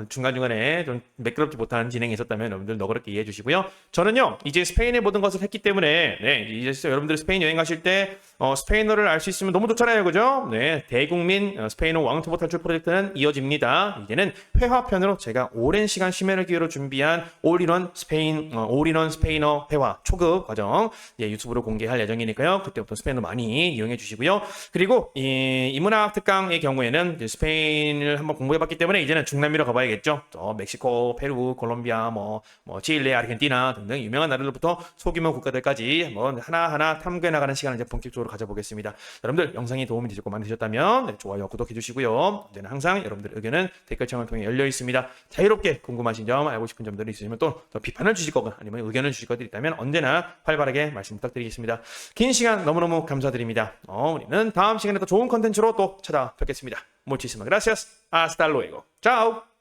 중간중간에 좀 매끄럽지 못한 진행이 있었다면 여러분들 너그럽게 이해해 주시고요. 저는요 이제 스페인의 모든 것을 했기 때문에 이제 여러분들 스페인 여행 가실 때 스페인어를 알 수 있으면 너무 좋잖아요, 그죠? 네, 대국민 스페인어 왕투보 탈출 프로젝트는 이어집니다. 이제는 회화편으로 제가 오랜 시간 심혈을 기울여 준비한 올인원 스페인어 회화 초급 과정 유튜브로 공개할 예정이니까요. 그때부터 스페인어 많이 이용해 주시고요. 그리고 이 인문학 특강의 경우에는 스페인을 한번 공부해봤기 때문에 이제는 중남미로 가봐야겠죠. 멕시코, 페루, 콜롬비아, 뭐 칠레, 아르헨티나 등등 유명한 나라들부터 소규모 국가들까지 한번 하나하나 탐구해 나가는 시간을 이제 본격적으로 가져보겠습니다. 여러분들 영상이 도움이 되셨고 많으셨다면 좋아요, 구독해 주시고요. 언제나 항상 여러분들 의견은 댓글창을 통해 열려 있습니다. 자유롭게 궁금하신 점, 알고 싶은 점들이 있으시면 또 비판을 주실 거거나 아니면 의견을 주실 것들이 있다면 언제나 활발하게 말씀 부탁드리겠습니다. 긴 시간 너무너무 감사드립니다. 우리는 다음 시간에 더 좋은 컨텐츠로 또 찾아뵙겠습니다. Muchísimas gracias. Hasta luego. Chao.